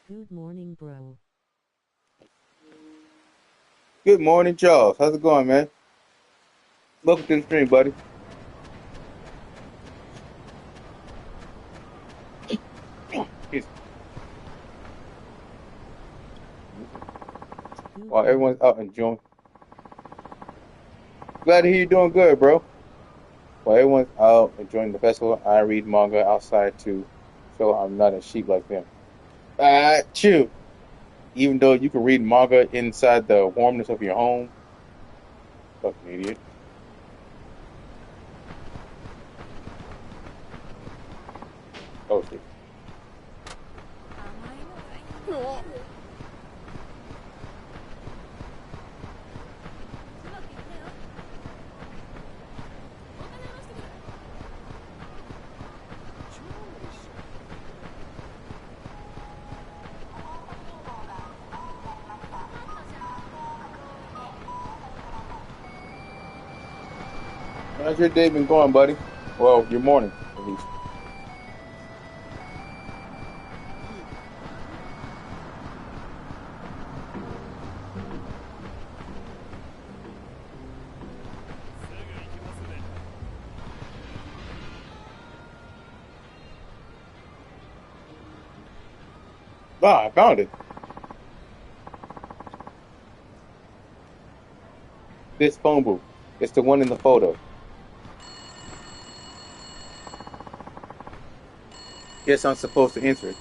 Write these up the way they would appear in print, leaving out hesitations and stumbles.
Good morning, bro. Good morning, Charles. How's it going, man? Welcome to the stream, buddy. Excuse me. Good While everyone's morning. out enjoying, glad to hear you're doing good, bro. While everyone's out enjoying the festival, I read manga outside to show I'm not a sheep like them. Chew. Even though you can read manga inside the warmness of your home, fucking idiot. Oh shit. How's your day been going, buddy? Well, your morning, at least. Ah, I found it. This phone booth. It's the one in the photo. Guess I'm supposed to answer it.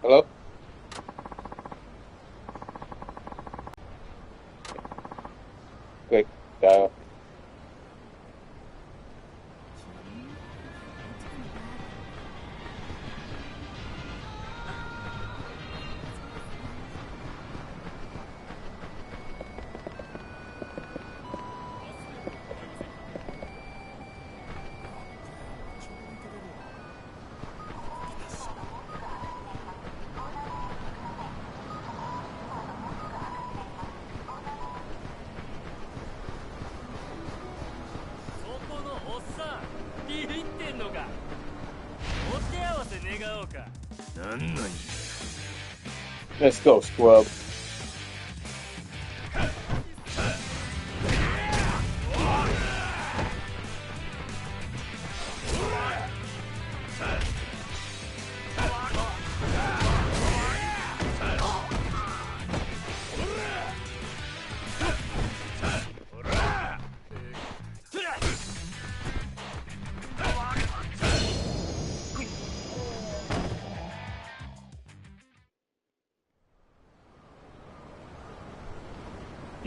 Hello? Click. Dial. Let's go, scrub.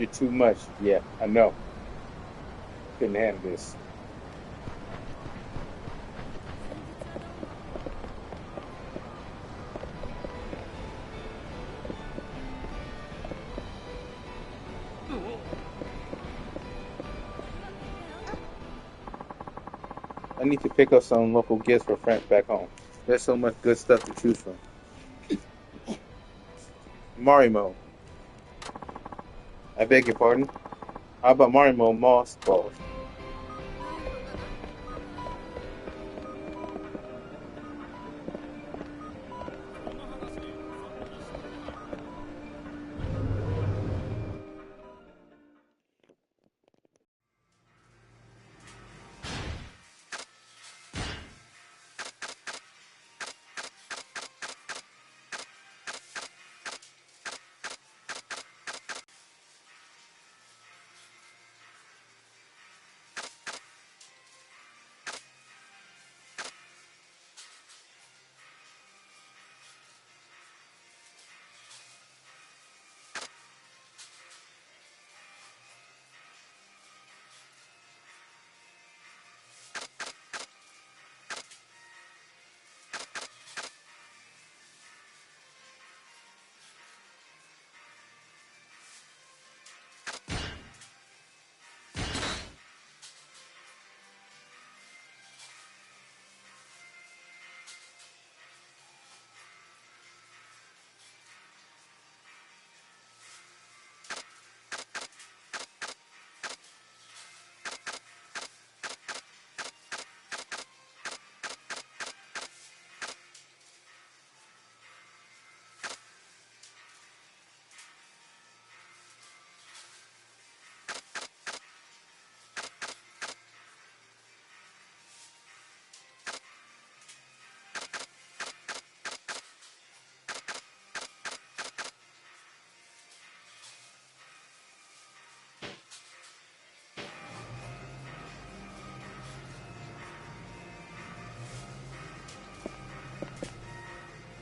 You're too much. Yeah, I know. Couldn't handle this. I need to pick up some local gifts for friends back home. There's so much good stuff to choose from. Marimo. I beg your pardon. How about Marimo moss balls?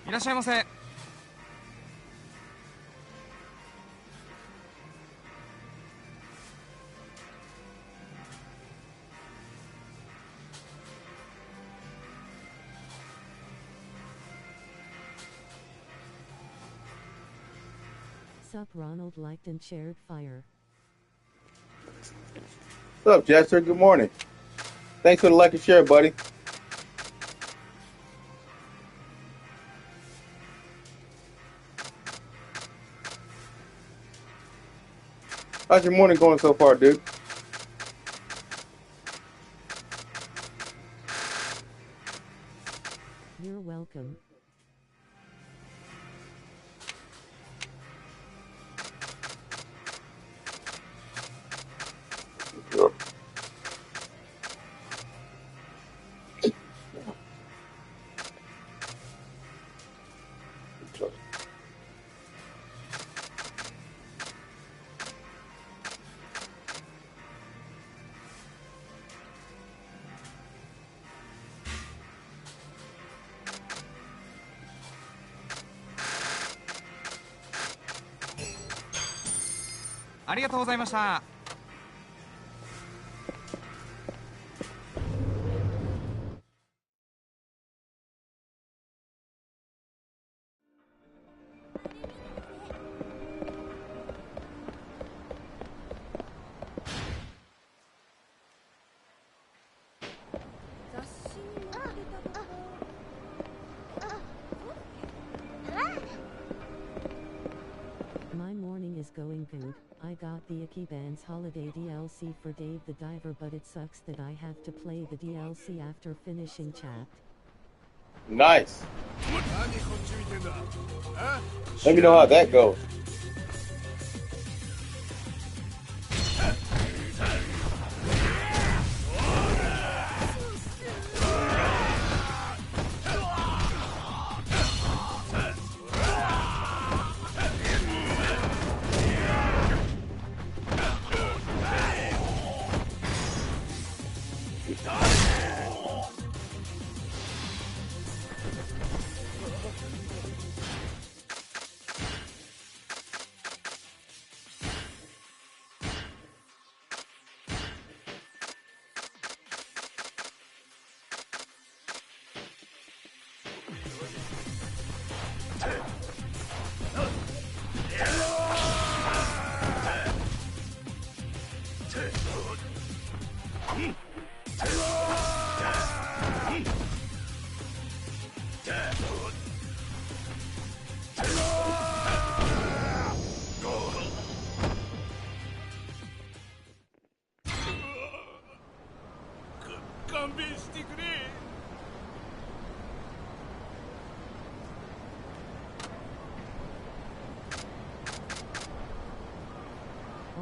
いらっしゃいませ。Sup, Ronald liked and shared fire. What's up, Jester? Good morning. Thanks for the like and share, buddy. How's your morning going so far, dude? You're welcome. Sure.ありがとうございました。My morning is going good. I got the Yakuza's Holiday DLC for Dave the Diver, but it sucks that I have to play the DLC after finishing chat. Nice. Let me know how that goes.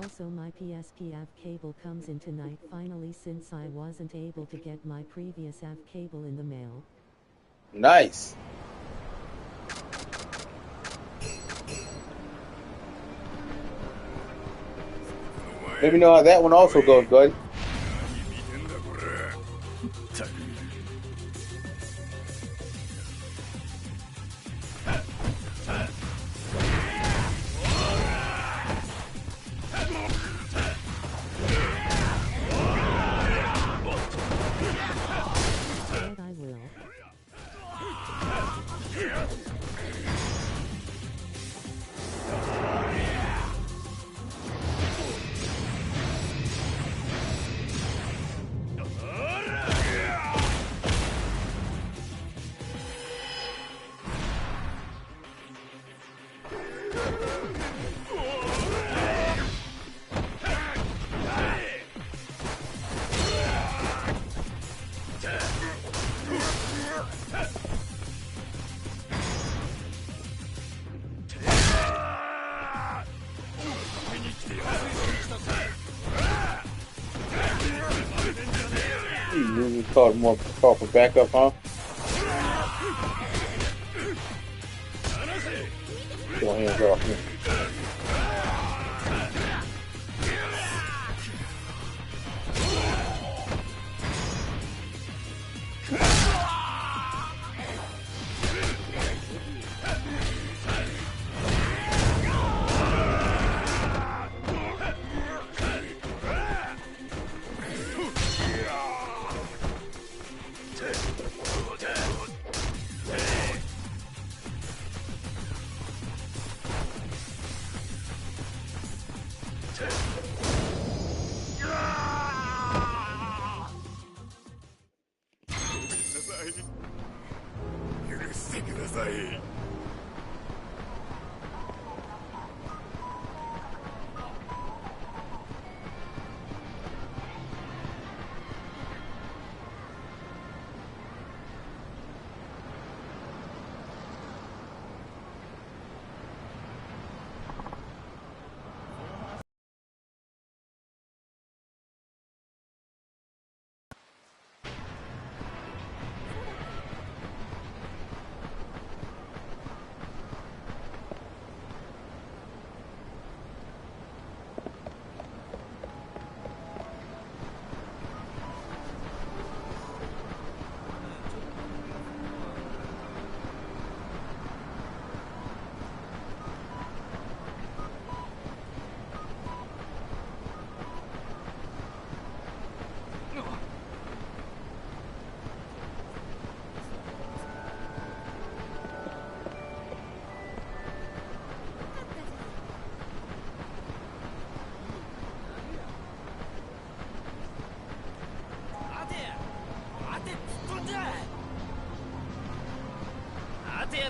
Also, my PSP-AV cable comes in tonight finally, since I wasn't able to get my previous AV cable in the mail. Nice. Let me know how that one also goes, buddy. But I will. You call for backup, huh? Go hands off me. 許してください。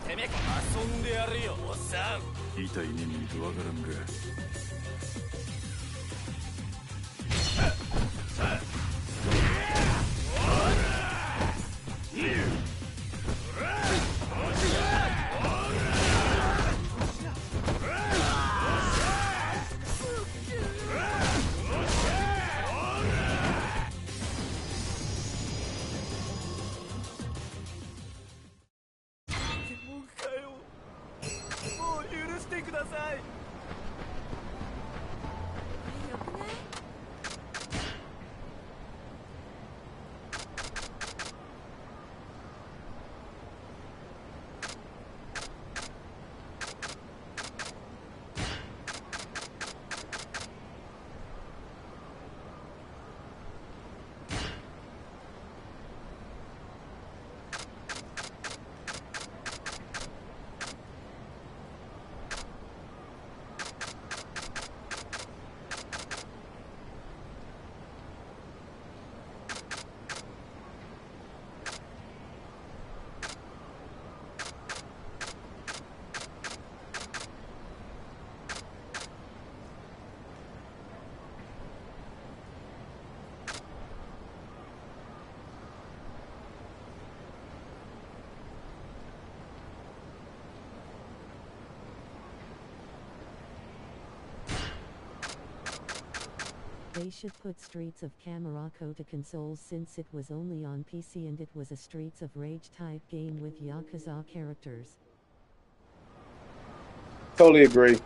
てめえ遊んでやるよおっさん。痛い目見るとわからんが。They should put Streets of Camarako to consoles since it was only on PC and it was a Streets of Rage type game with Yakuza characters. Totally agree.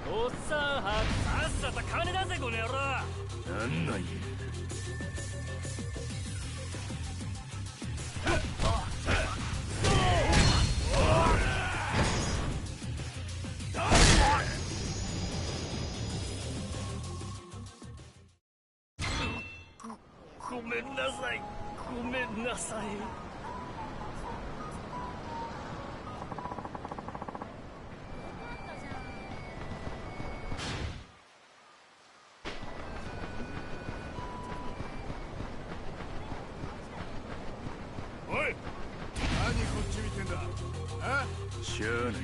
おっさんはさっさと金出せこの野郎。なんなんや。ごめんなさい。ごめんなさい。しゃあないや。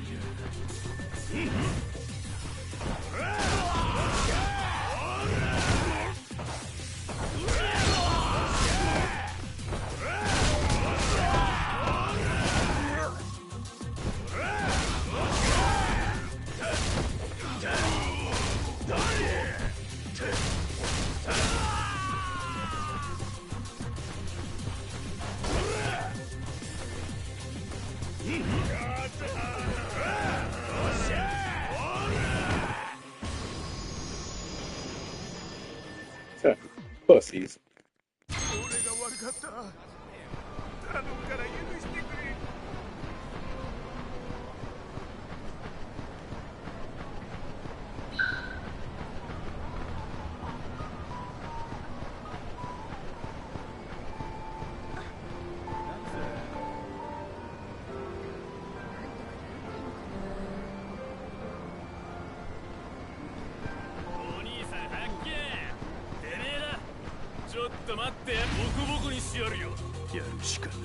Pussies. 俺が悪かった。頼むから許してくれ。お兄さん発見。てめえだ。ちょっと待って、ボコボコにしてやるよ。やるしかないか。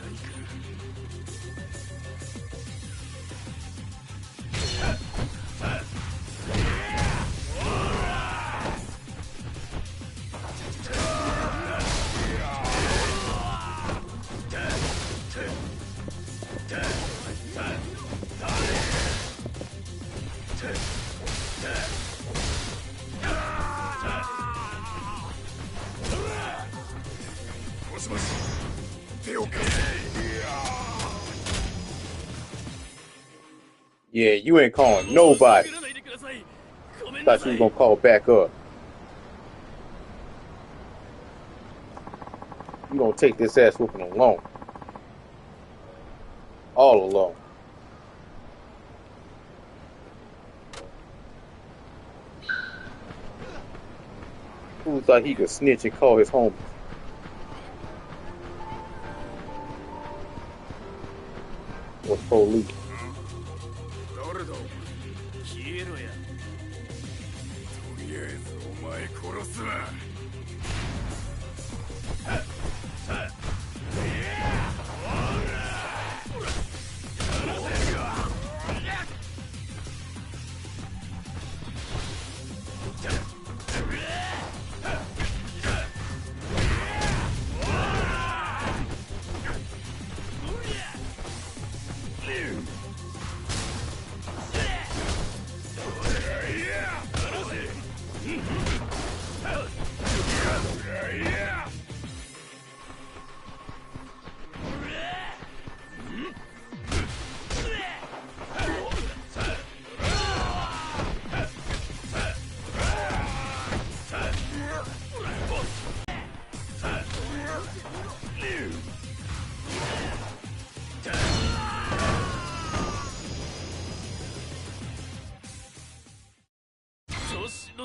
Yeah, you ain't calling nobody. Thought you was gonna call back up. You gonna take this ass whooping alone. All alone. Who thought he could snitch and call his homies? Or police. 誰だお前。消えろや。とりあえずお前殺すわ。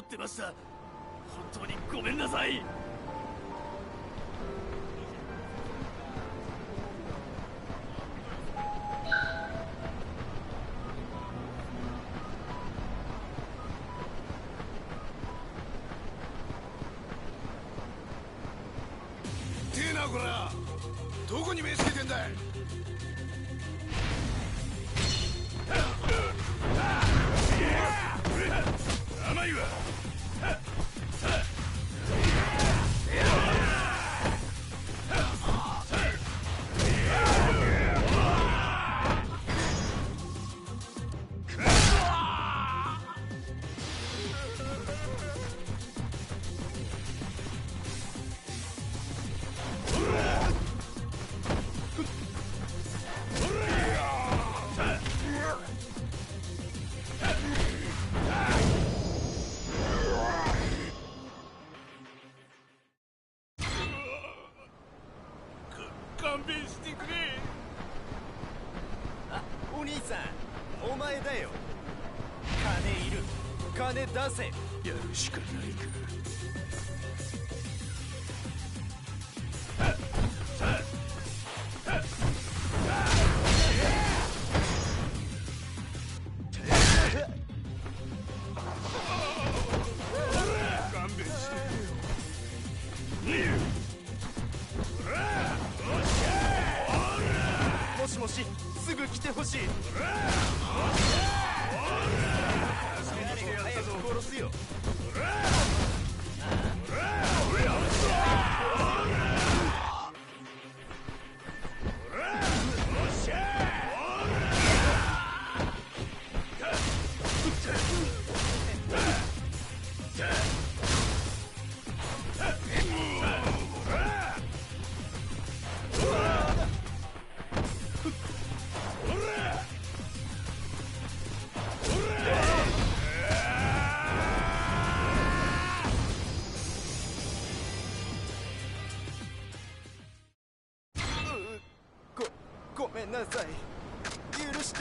ってました。本当にごめんなさい。てえなこら、どこに目つけてんだい。甘いわ。勘弁してくれ。あ、お兄さん、お前だよ。金いる。金出せ。やるしかないか。勘弁してくれよ。もしもし、すぐ来てほしい。早く殺すよ。ごめんなさい。許して。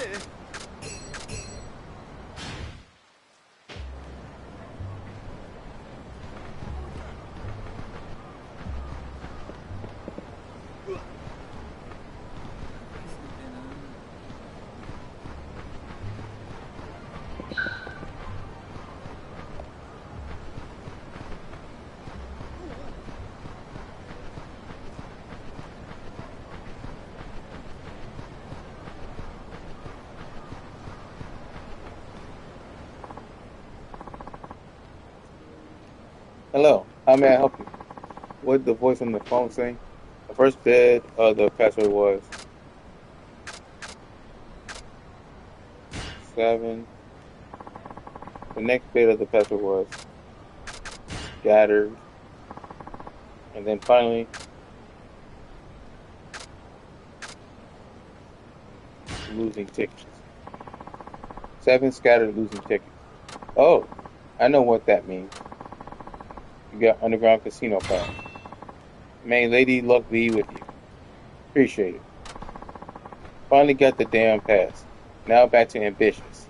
Hello, how may I help you? What did the voice on the phone say? The first bit of the password was 7. The next bit of the password was scattered. And then finally, losing tickets. 7 scattered, losing tickets. Oh, I know what that means. You got underground casino pass. May Lady Luck be with you. Appreciate it. Finally got the damn pass. Now back to ambitious.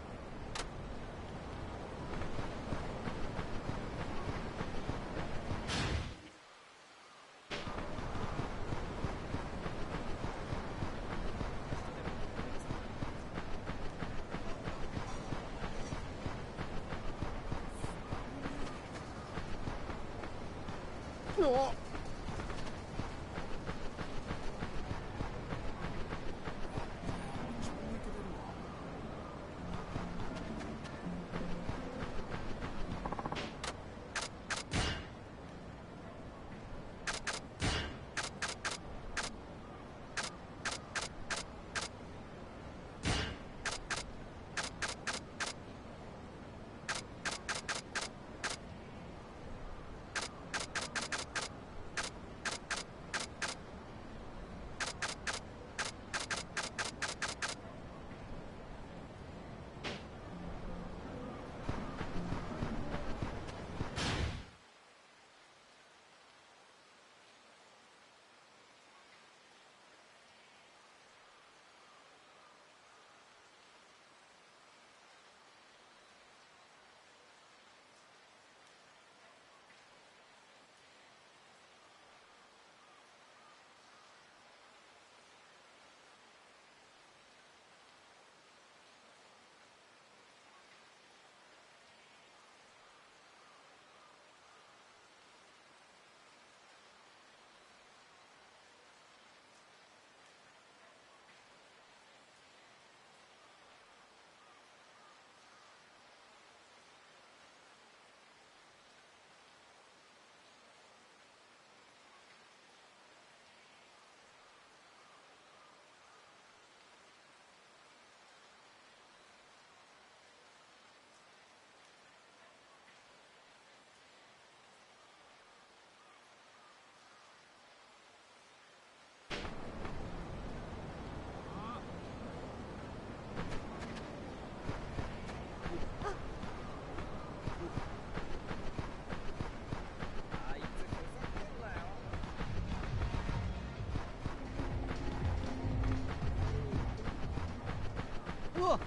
わっ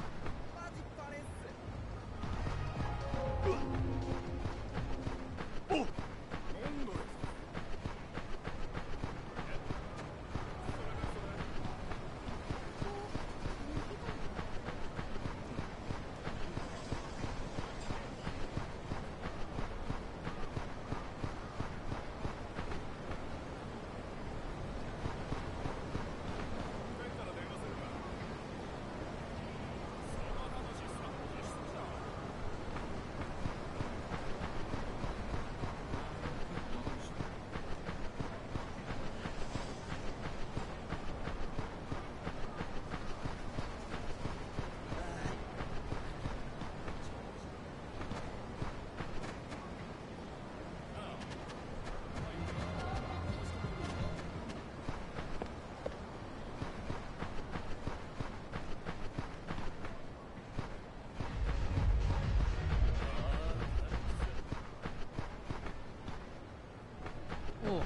おう。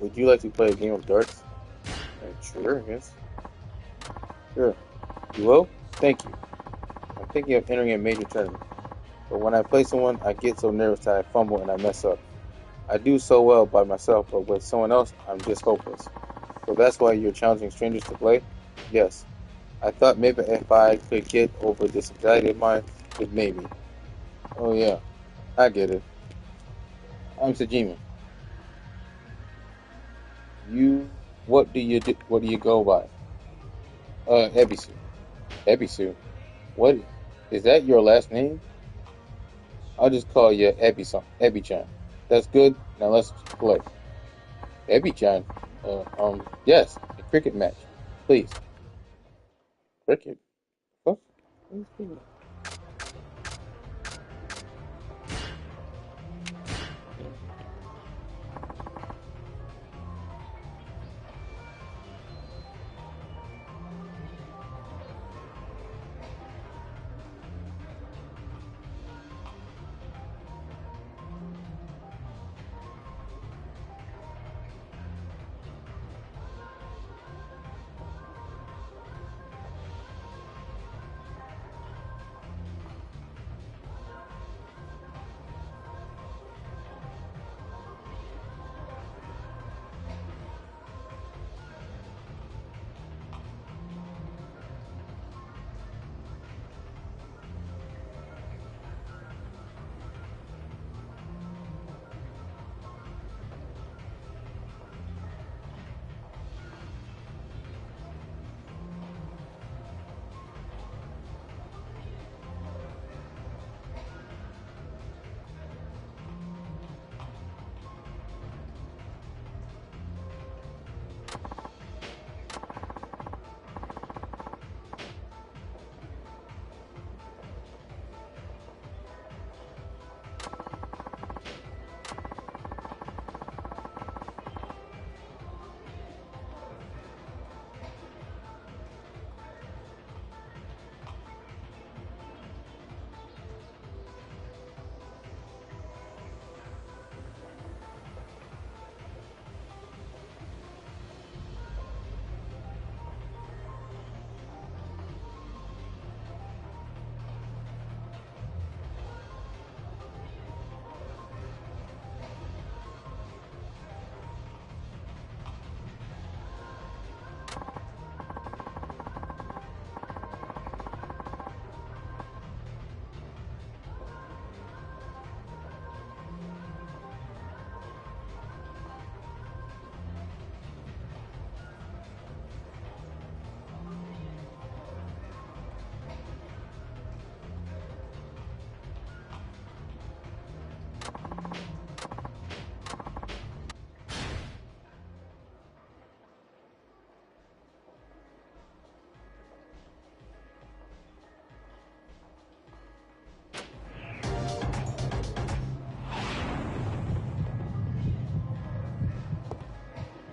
Would you like to play a game of darts? Sure, I guess. Sure. You will? Thank you. I'm thinking of entering a major tournament, but when I play someone, I get so nervous that I fumble and I mess up. I do so well by myself, but with someone else, I'm just hopeless. So that's why you're challenging strangers to play? Yes. I thought maybe if I could get over this anxiety of mine, it maybe. Oh yeah, I get it. I'm Sajima. You, what do you go by? Ebisu. Ebisu. What, is that your last name? I'll just call you Ebi-chan. That's good. Now let's play. Ebi-chan. Yes, a cricket match. Please. Cricket? What?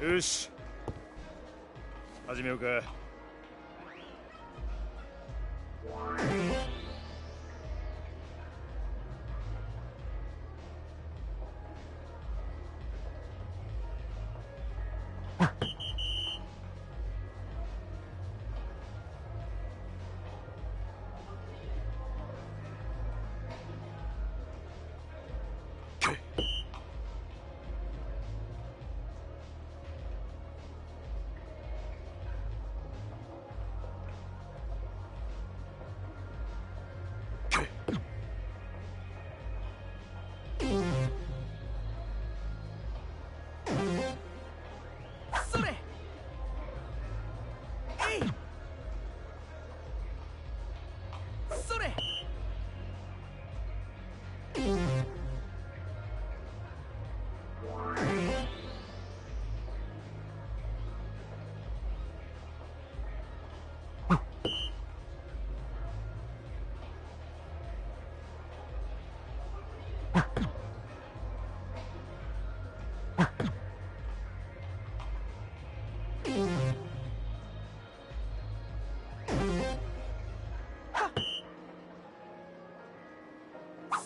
よし始めようか。それ。えい。それ。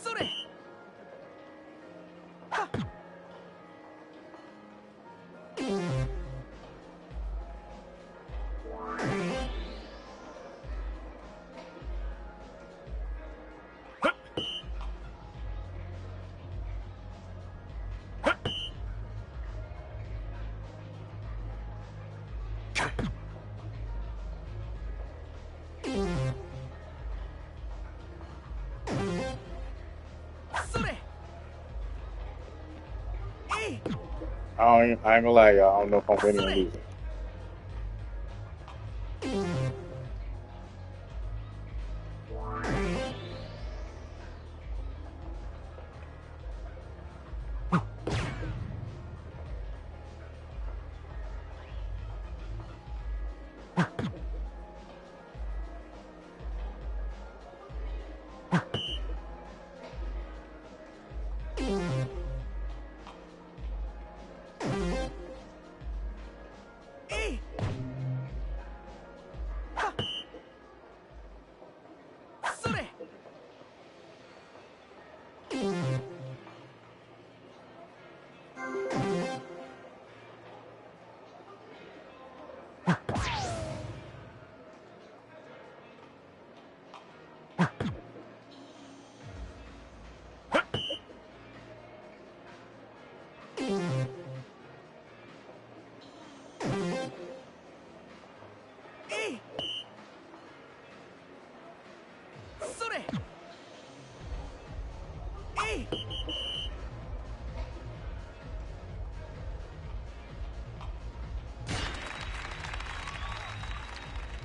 それ。はっ。それ。えい。I ain't gonna lie, y'all. I don't know if I'm winning or losing.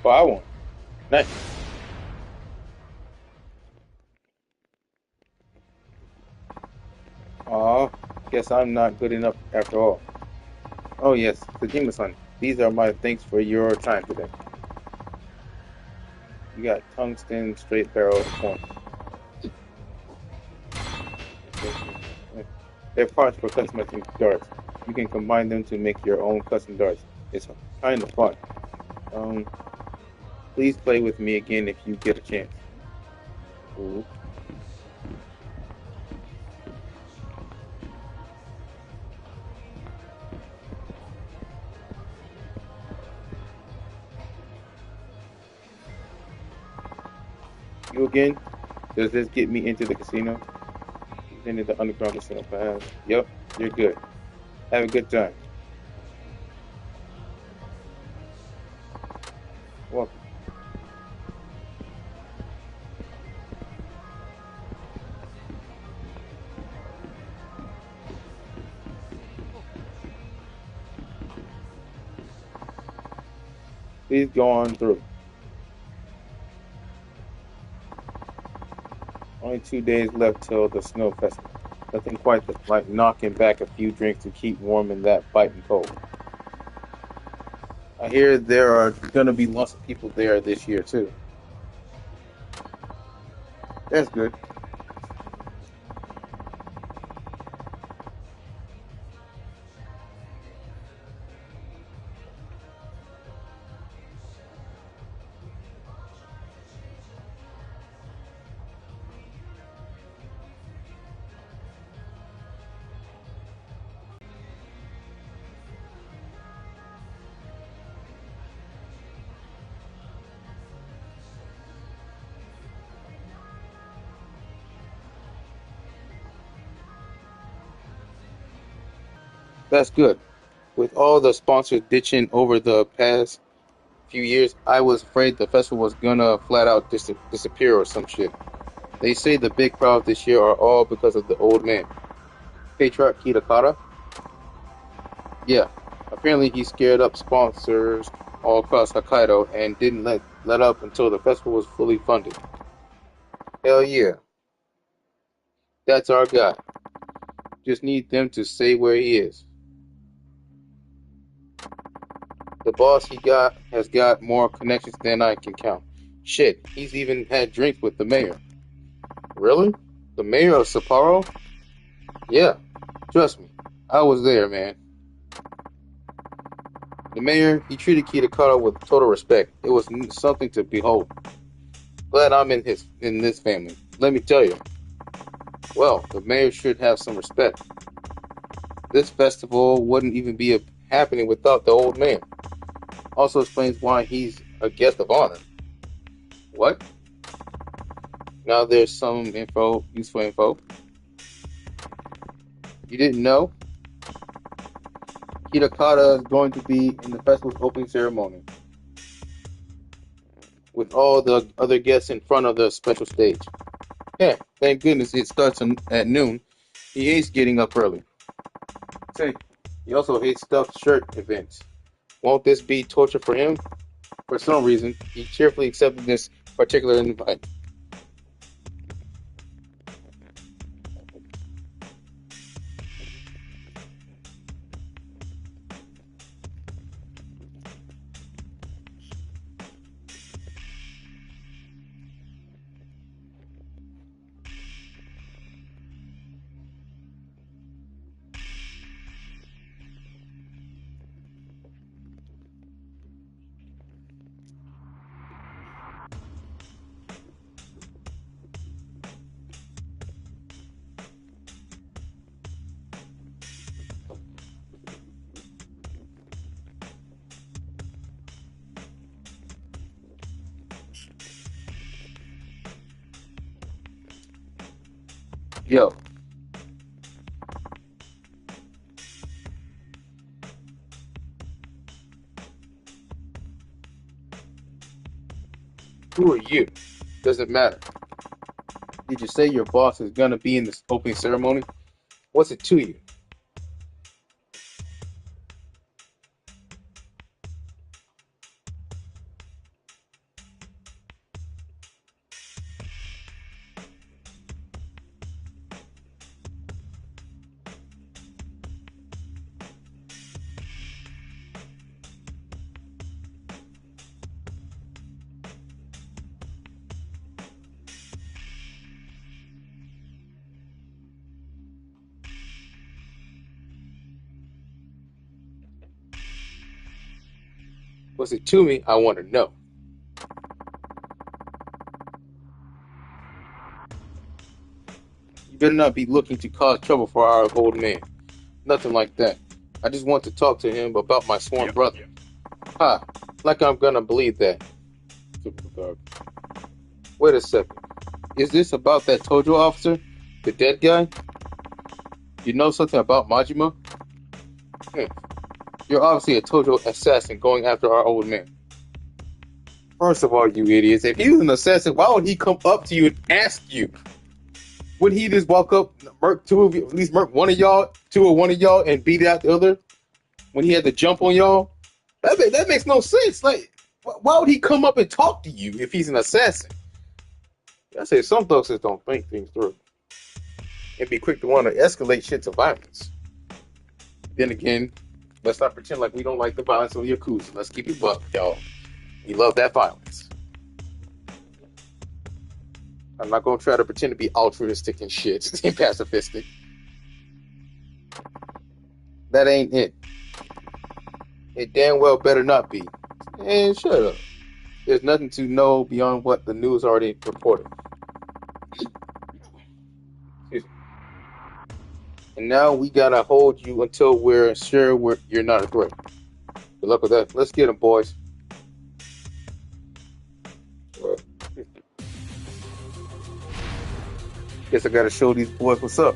Well, I won. Nice. Aw, guess I'm not good enough after all. Oh yes, Kojima-san, these are my thanks for your time today. You got tungsten, straight barrel, point. They're parts for customizing darts. You can combine them to make your own custom darts. It's kind of fun. Um, please play with me again if you get a chance. Ooh. You again? Does this get me into the casino? Into the underground casino pass. Yep, you're good. Have a good time. Welcome. Please go on through. Only 2 days left till the snow festival. Nothing quite like knocking back a few drinks to keep warm in that biting cold. I hear there are gonna be lots of people there this year too. That's good. That's good. With all the sponsors ditching over the past few years, I was afraid the festival was gonna flat out disappear or some shit. They say the big crowds this year are all because of the old man. Patriarch Kitakata? Yeah. Apparently he scared up sponsors all across Hokkaido and didn't let up until the festival was fully funded. Hell yeah. That's our guy. Just need them to say where he is. The boss has got more connections than I can count. Shit, he's even had drinks with the mayor. Really? The mayor of Sapporo? Yeah, trust me. I was there, man. The mayor, he treated Kitakata with total respect. It was something to behold. Glad I'm in this family. Let me tell you. Well, the mayor should have some respect. This festival wouldn't even be happening without the old man. Also explains why he's a guest of honor. What? Now there's some useful info. You didn't know? Kitakata is going to be in the festival's opening ceremony with all the other guests in front of the special stage. Yeah, thank goodness it starts at noon. He hates getting up early. Say, he also hates stuffed shirt events. Won't this be torture for him? For some reason, he cheerfully accepted this particular invite. Yo. Who are you? Doesn't matter. Did you say your boss is gonna be in this opening ceremony? What's it to you? What's it to me? I want to know. You better not be looking to cause trouble for our old man. Nothing like that. I just want to talk to him about my sworn brother. Ha! Like I'm gonna believe that. Wait a second. Is this about that Tojo officer? The dead guy? You know something about Majima? You're obviously a Tojo assassin going after our old man. First of all, you idiots, if he was an assassin, why would he come up to you and ask you? Would he just walk up, murk two of you, at least murk one of y'all, two or one of y'all, and beat out the other when he had to jump on y'all? That makes no sense. Like, why would he come up and talk to you if he's an assassin? I say some thugs just don't think things through and be quick to want to escalate shit to violence. Then again, let's not pretend like we don't like the violence on the Yakuza. Let's keep it buck, y'all. We love that violence. I'm not going to try to pretend to be altruistic and shit and pacifistic. That ain't it. It damn well better not be. And shut up. There's nothing to know beyond what the news already reported. Excuse me. And now we gotta hold you until we're sure you're not a threat. Good luck with that. Let's get them, boys. Guess I gotta show these boys what's up.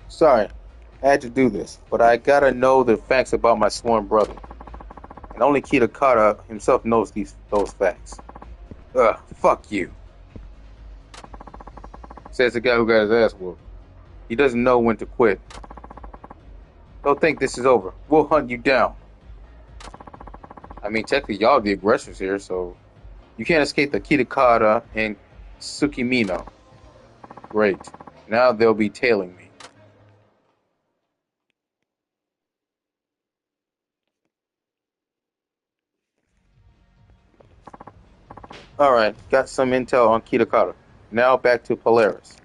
Sorry, I had to do this, but I gotta know the facts about my sworn brother. And only Kitakata himself knows those facts. Fuck you, says the guy who got his ass whooped. He doesn't know when to quit. Don't think this is over. We'll hunt you down. I mean, technically, y'all the aggressors here, so you can't escape the Kitakata and Tsukimino. Great. Now they'll be tailing me. Alright, got some intel on Kitakata. Now back to Polaris.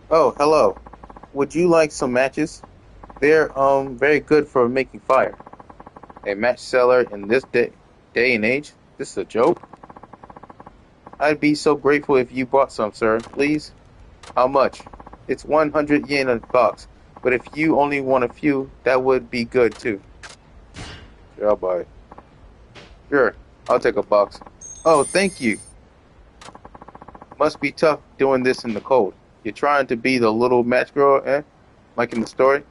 Oh, hello. Would you like some matches? They're very good for making fire. A match seller in this day and age? This is a joke? I'd be so grateful if you bought some, sir. Please? How much? It's 100 yen a box, but if you only want a few, that would be good too. Sure, I'll buy it. Sure, I'll take a box. Oh, thank you. Must be tough doing this in the cold. You're trying to be the little match girl, eh? Like in the story?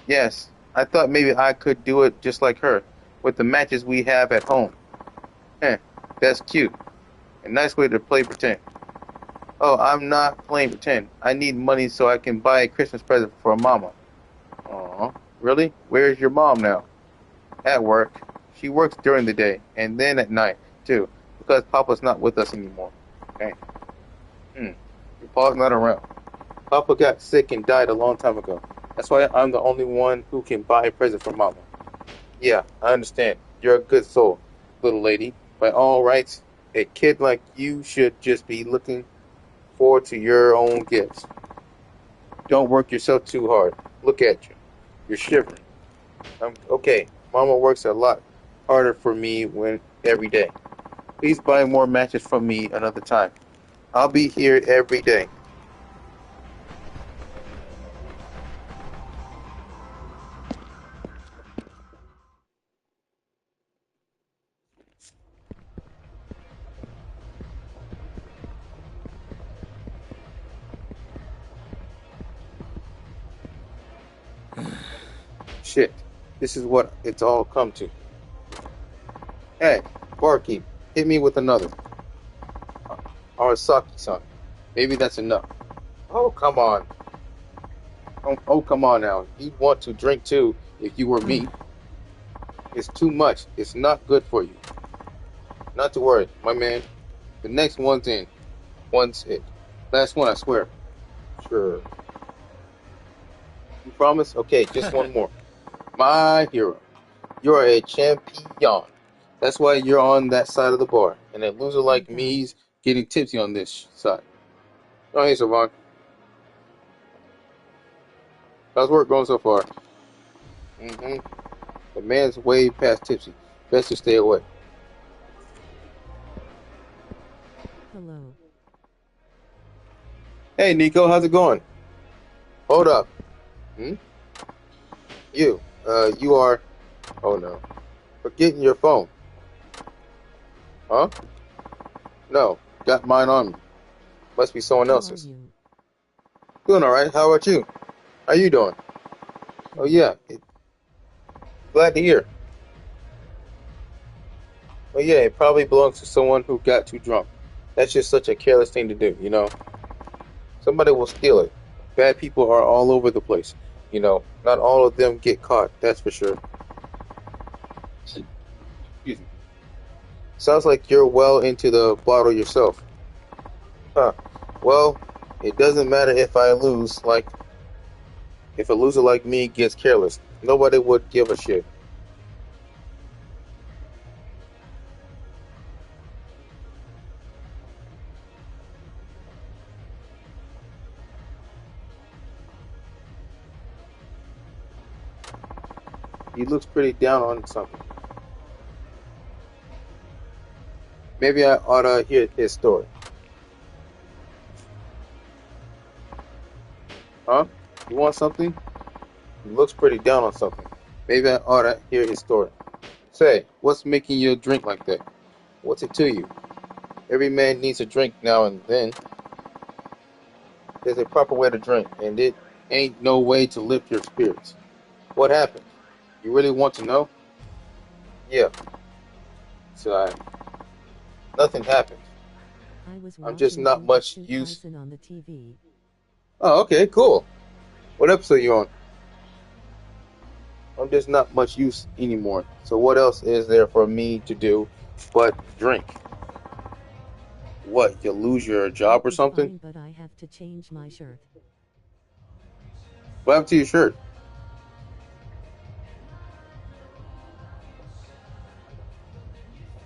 Yes, I thought maybe I could do it just like her, with the matches we have at home. That's cute. A nice way to play pretend. Oh, I'm not playing pretend. I need money so I can buy a Christmas present for Mama. Aw, really? Where's your mom now? At work. She works during the day, and then at night, too, because Papa's not with us anymore. Okay. Your pa's not around. Papa got sick and died a long time ago. That's why I'm the only one who can buy a present for Mama. Yeah, I understand. You're a good soul, little lady. By all rights, a kid like you should just be looking forward to your own gifts. Don't work yourself too hard. Look at you. You're shivering. Okay. Mama works a lot harder for me every day. Please buy more matches from me another time. I'll be here every day. Shit. This is what it's all come to. Hey, barkeep, hit me with another. Arasaki-san. Maybe that's enough. Oh, come on. Oh, come on now. You'd want to drink too if you were me. It's too much. It's not good for you. Not to worry, my man. The next one's in. One's it. Last one, I swear. Sure. You promise? Okay, just one more. My hero. You're a champion. That's why you're on that side of the bar. And a loser like me's getting tipsy on this side. Oh, hey, Savon. How's work going so far? The man's way past tipsy. Best to stay away. Hello. Hey, Nico, how's it going? Hold up. You are... Oh, no. Forgetting your phone. Huh? No, got mine on me. Must be someone else's. Doing alright, how about you? How you doing? Oh, yeah. Glad to hear. Oh, yeah, it probably belongs to someone who got too drunk. That's just such a careless thing to do, you know? Somebody will steal it. Bad people are all over the place. You know, not all of them get caught, that's for sure. Excuse me. Sounds like you're well into the bottle yourself. Huh. Well, it doesn't matter if I lose, if a loser like me gets careless. Nobody would give a shit. He looks pretty down on something. Maybe I ought to hear his story. Huh? You want something? He looks pretty down on something. Maybe I ought to hear his story. Say, what's making you drink like that? What's it to you? Every man needs a drink now and then. There's a proper way to drink, and it ain't no way to lift your spirits. What happened? You really want to know? Yeah. So nothing happened. I was I'm just watching not much Jujutsu use. Kaisen on the TV. Oh, okay, cool. What episode you on? I'm just not much use anymore. So what else is there for me to do but drink? What, you lose your job or It's something? fine, but I have to change my shirt. What happened to your shirt?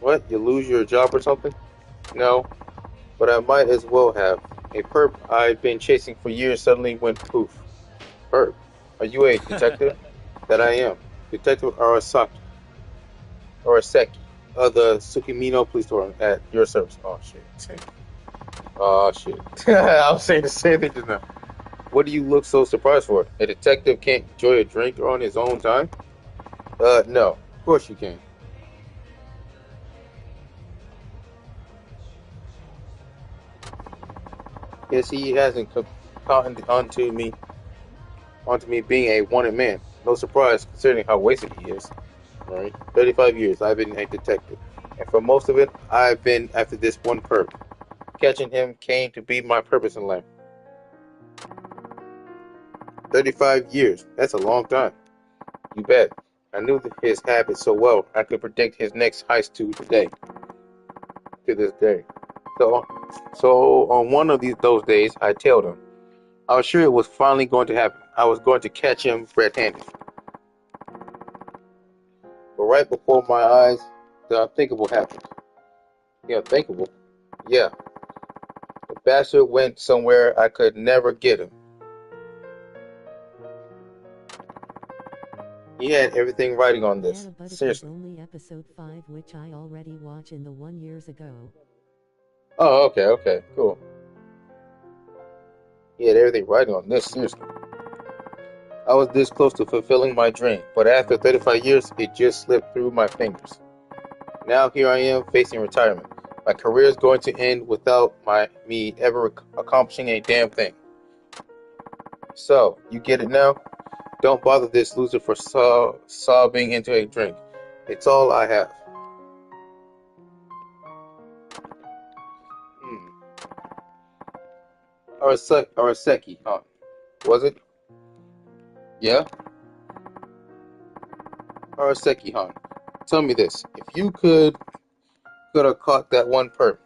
What, you lose your job or something? No, but I might as well have. A perp I've been chasing for years suddenly went poof. Perp, are you a detective? That I am. Detective Araseki of the Tsukimino Police Department at your service. Oh shit. Oh shit. I was saying the same thing just now. What do you look so surprised for? A detective can't enjoy a drink on his own time? No. Of course you can. Yes, he hasn't cottoned onto me being a wanted man. No surprise, considering how wasted he is. Right? 35 years I've been a detective, and for most of it, I've been after this one perp. Catching him came to be my purpose in life. 35 years. That's a long time. You bet. I knew his habits so well, I could predict his next heist to this day. So, so on one of those days, I tailed him. I was sure it was finally going to happen. I was going to catch him red-handed. But right before my eyes, the unthinkable happened. The unthinkable? Yeah. The bastard went somewhere I could never get him. He had everything writing on this. Yeah, but it was Seriously. only episode 5, which I already watched in the 1 years ago. Oh, okay, cool. He had everything writing on this. Seriously. I was this close to fulfilling my dream, but after 35 years, it just slipped through my fingers. Now here I am facing retirement. My career is going to end without me ever accomplishing a damn thing. So, you get it now? Don't bother this loser for sobbing into a drink. It's all I have. Araseki, huh? Was it? Yeah? Araseki, huh? Tell me this. If you could have caught that one perp,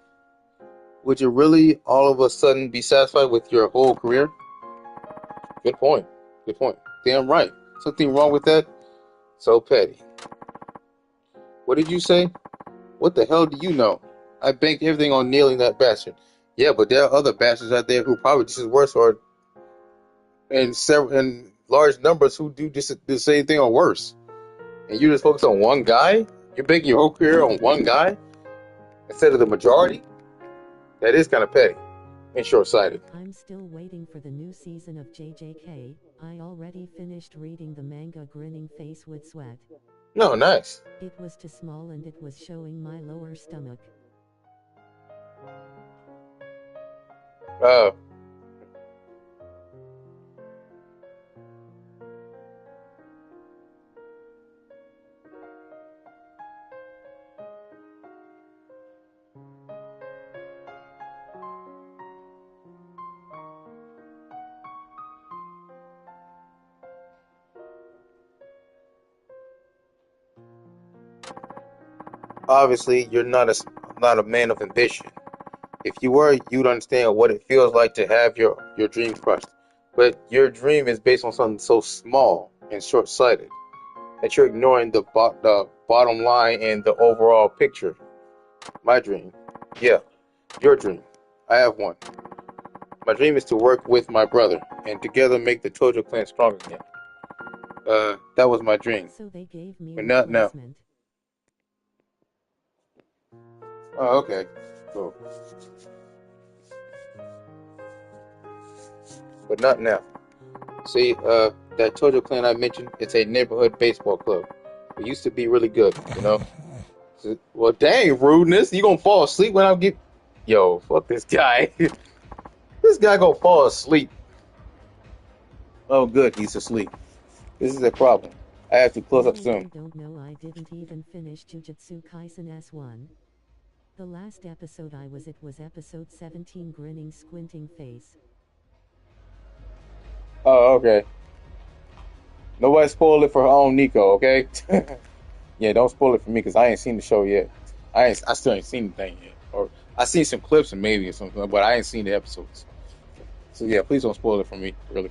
would you really all of a sudden be satisfied with your whole career? Good point. Good point. Damn right. Something wrong with that? So petty. What did you say? What the hell do you know? I banked everything on nailing that bastard. Yeah, but there are other bastards out there who probably just as worse, or in large numbers who do just the same thing or worse. And you just focus on one guy? You're banking your whole career on one guy instead of the majority? That is kind of petty and short-sighted. I'm still waiting for the new season of JJK. I already finished reading the manga Grinning Face with Sweat. No, nice. It was too small and it was showing my lower stomach. Uh, Obviously, you're not a man of ambition. If you were, you'd understand what it feels like to have your dream crushed. But your dream is based on something so small and short-sighted that you're ignoring the bottom line and the overall picture. My dream, yeah, your dream. I have one. My dream is to work with my brother and together make the Tojo clan strong again. That was my dream. So they gave me But not now. replacement. Oh, okay. Cool. But not now. See, that Tojo clan I mentioned, it's a neighborhood baseball club. It used to be really good, you know? Well, dang, rudeness. You gonna fall asleep when I get... Yo, fuck this guy. This guy gonna fall asleep. Oh, good, he's asleep. This is a problem. I have to close up You soon. don't know I didn't even finish Jujutsu Kaisen S1. The last episode it was episode 17, Grinning Squinting Face. Oh, okay. Nobody spoil it for Nico, okay? Yeah, don't spoil it for me because I ain't seen the show yet. I still ain't seen the thing yet. Or I seen some clips and maybe or something, but I ain't seen the episodes. So yeah, please don't spoil it for me, really.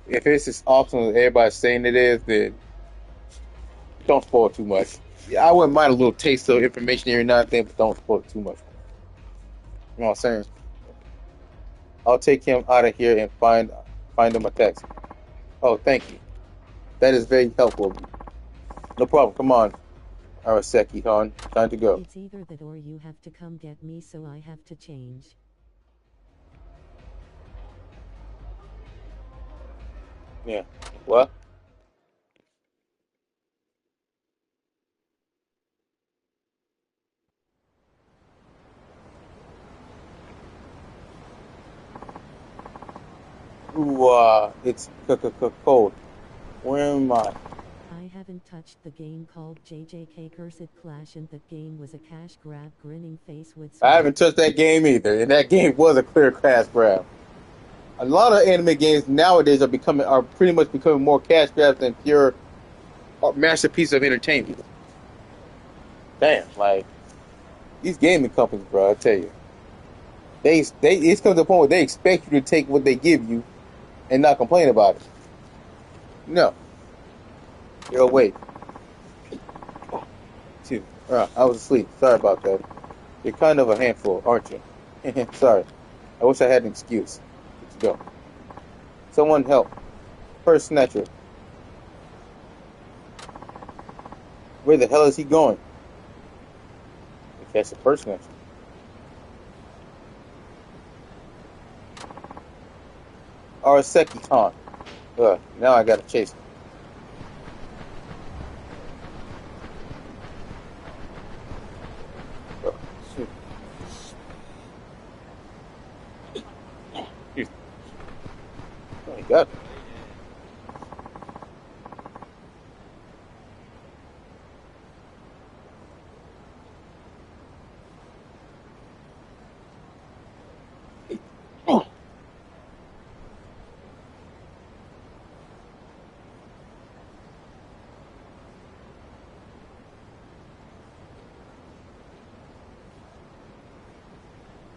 If it's as awesome as everybody's saying it is, then don't spoil it too much. Yeah, I wouldn't mind a little taste of information here and that thing, but don't spoil it too much. You know what I'm saying? I'll take him out of here and find him a text. Oh, thank you. That is very helpful. No problem. Come on, Araseki-han. Time to go. It's either that or you have to come get me, so I have to change. Yeah. What? Ooh, it's cold. Where am I? I haven't touched the game called JJK Cursed Clash, and that game was a cash grab. Grinning Face with I haven't touched that game either, and that game was a clear cash grab. A lot of anime games nowadays are pretty much becoming more cash grabs than pure masterpiece of entertainment. Damn, like these gaming companies, bro. I tell you, it's come to the point where they expect you to take what they give you and not complain about it. No, you're awake. Excuse me. I was asleep. Sorry about that. You're kind of a handful, aren't you? Sorry. I wish I had an excuse. Let's go. Someone help. First snatcher. Where the hell is he going? If that's a first snatcher. Araseki-han. Now I gotta chase him. Oh, he got it.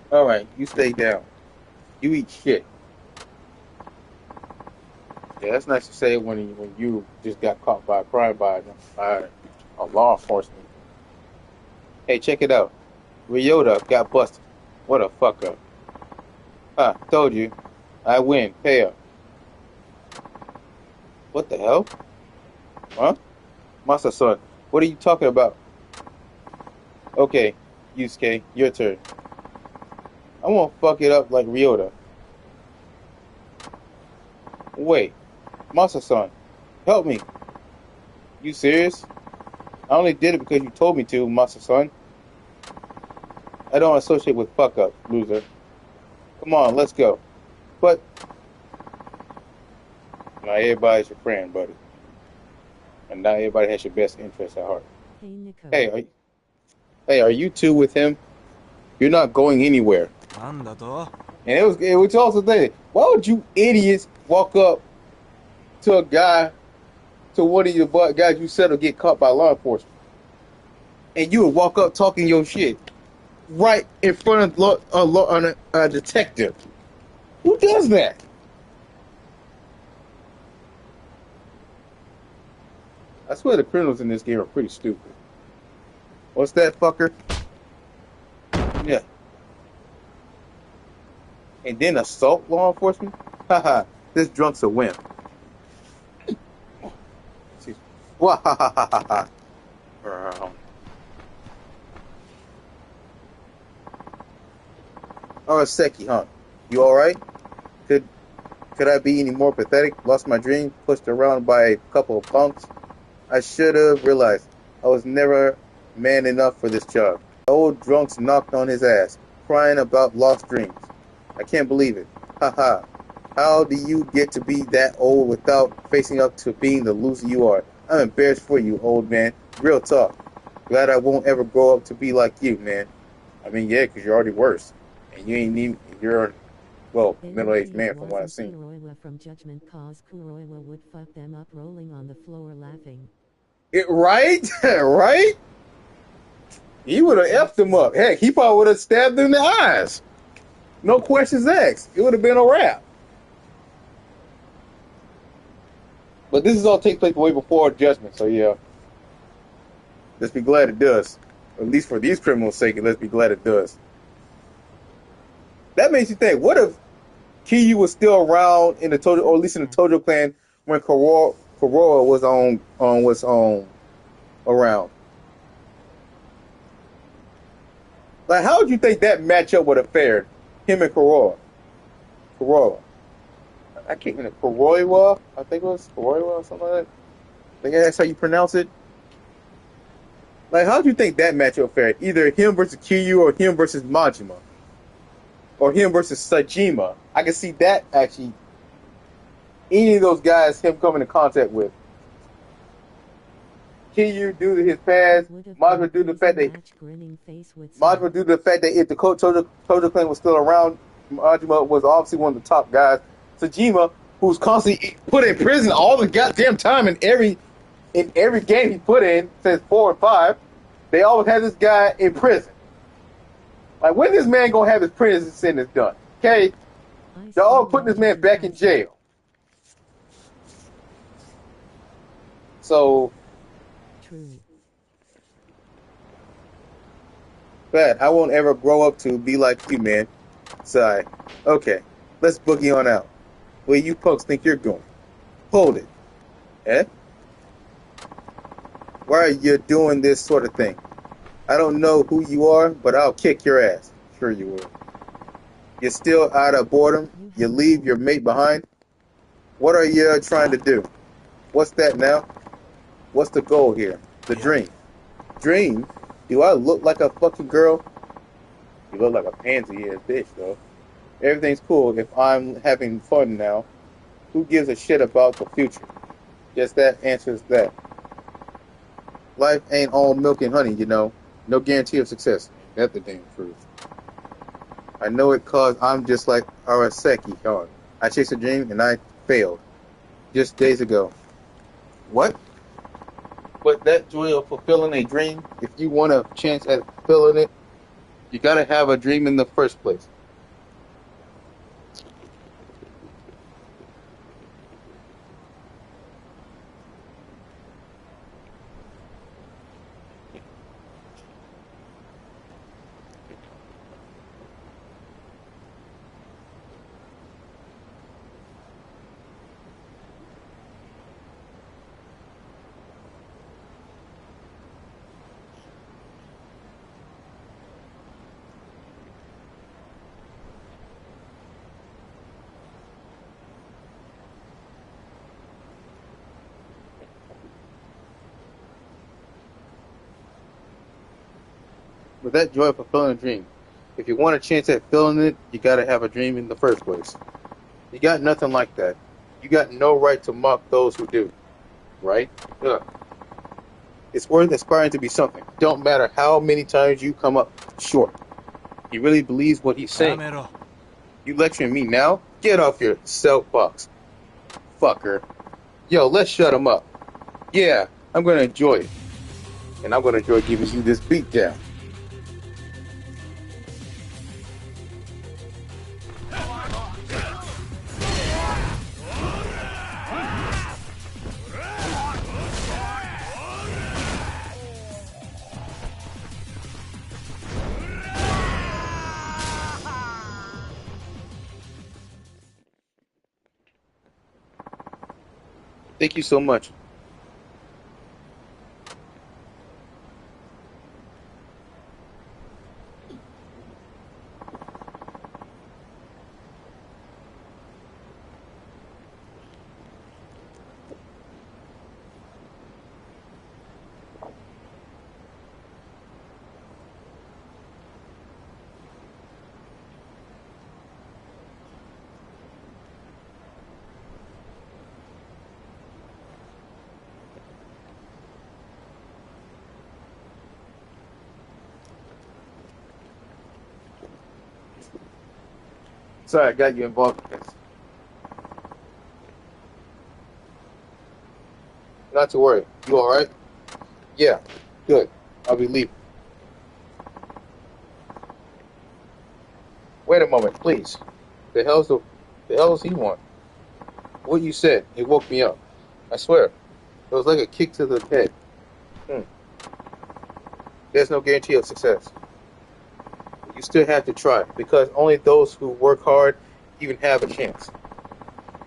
Alright, you stay down. You eat shit. Yeah, that's nice to say when you just got caught by a crime by a law enforcement. Hey, check it out. Ryota got busted. What a fuck up. Told you. I win. Pay up. What the hell? Huh? Masa-san, what are you talking about? Okay, Yusuke, your turn. I won't fuck it up like Ryota. Wait, Masa-san, help me. You serious? I only did it because you told me to, Masa-san. I don't associate with fuck up, loser. Come on, let's go. But not everybody's your friend, buddy. And not everybody has your best interest at heart. Hey, Nico. Are you two with him? You're not going anywhere. And it was also there. Why would you idiots walk up to one of your guys you said will get caught by law enforcement, and you would walk up talking your shit right in front of a detective? Who does that? I swear the criminals in this game are pretty stupid. What's that, fucker? Yeah. And then assault law enforcement? Haha, this drunk's a wimp. Wahahaha. Araseki, huh? You alright? Could I be any more pathetic? Lost my dream, pushed around by a couple of punks? I should have realized I was never man enough for this job. The old drunks knocked on his ass, crying about lost dreams. I can't believe it. Haha. How do you get to be that old without facing up to being the loser you are? I'm embarrassed for you, old man. Real talk. Glad I won't ever grow up to be like you, man. I mean, yeah, 'cause you're already worse. And you ain't even, you're, well, a middle-aged man from what I've seen. Kuroiwa from Judgment cause Kuroiwa would fuck them up rolling on the floor laughing. Right? Right? He would have effed him up. Heck, he probably would have stabbed him in the eyes. No questions asked. It would have been a wrap. But this is all take place way before Judgment, so yeah. Let's be glad it does. At least for these criminals' sake, let's be glad it does. That makes you think, what if Kiryu was still around in the Tojo, or at least in the Tojo clan when Kuroiwa was around? Like, how would you think that matchup would have fared? Him and Kuroiwa. I can't remember. Kuroiwa? I think it was Kuroiwa or something like that. I think that's how you pronounce it. Like, how do you think that matchup fared? Either him versus Kiryu or him versus Majima. Or him versus Sajima. I can see that actually. Any of those guys, him coming in contact with. Kiryu due to his past, Majima due to the fact that if the Tojo clan was still around, Majima was obviously one of the top guys. Sajima, who's constantly put in prison all the goddamn time in every game he put in since 4 and 5, they always had this guy in prison. Like, when this man gonna have his prison sentence done? Okay, they're all putting this man back in jail. So. True. Bad. I won't ever grow up to be like you, man. Sigh. Okay, let's boogie on out. Where you folks think you're going? Hold it. Eh? Why are you doing this sort of thing? I don't know who you are, but I'll kick your ass. Sure you will. You're still out of boredom? You leave your mate behind? What are you trying to do? What's that now? What's the goal here? The dream. Dream? Do I look like a fucking girl? You look like a pansy-ass bitch, though. Everything's cool if I'm having fun now. Who gives a shit about the future? Just that answers that. Life ain't all milk and honey, you know. No guarantee of success. That's the damn truth. I know it cause I'm just like Araseki, hon. I chased a dream and I failed. Just days ago. What? But that joy of fulfilling a dream, if you want a chance at fulfilling it, you gotta have a dream in the first place. With that joy of fulfilling a dream, if you want a chance at fulfilling it, you gotta have a dream in the first place. You got nothing like that. You got no right to mock those who do. Right? Ugh. It's worth aspiring to be something. Don't matter how many times you come up short. He really believes what he's saying. You lecturing me now? Get off your soapbox. Fucker. Yo, let's shut him up. Yeah, I'm gonna enjoy it. And I'm gonna enjoy giving you this beatdown. Thank you so much. Sorry, I got you involved in this. Not to worry. You all right? Yeah. Good. I'll be leaving. Wait a moment, please. The hell does he want? What you said, it woke me up. I swear. It was like a kick to the head. Hmm. There's no guarantee of success. You still have to try, because only those who work hard even have a chance.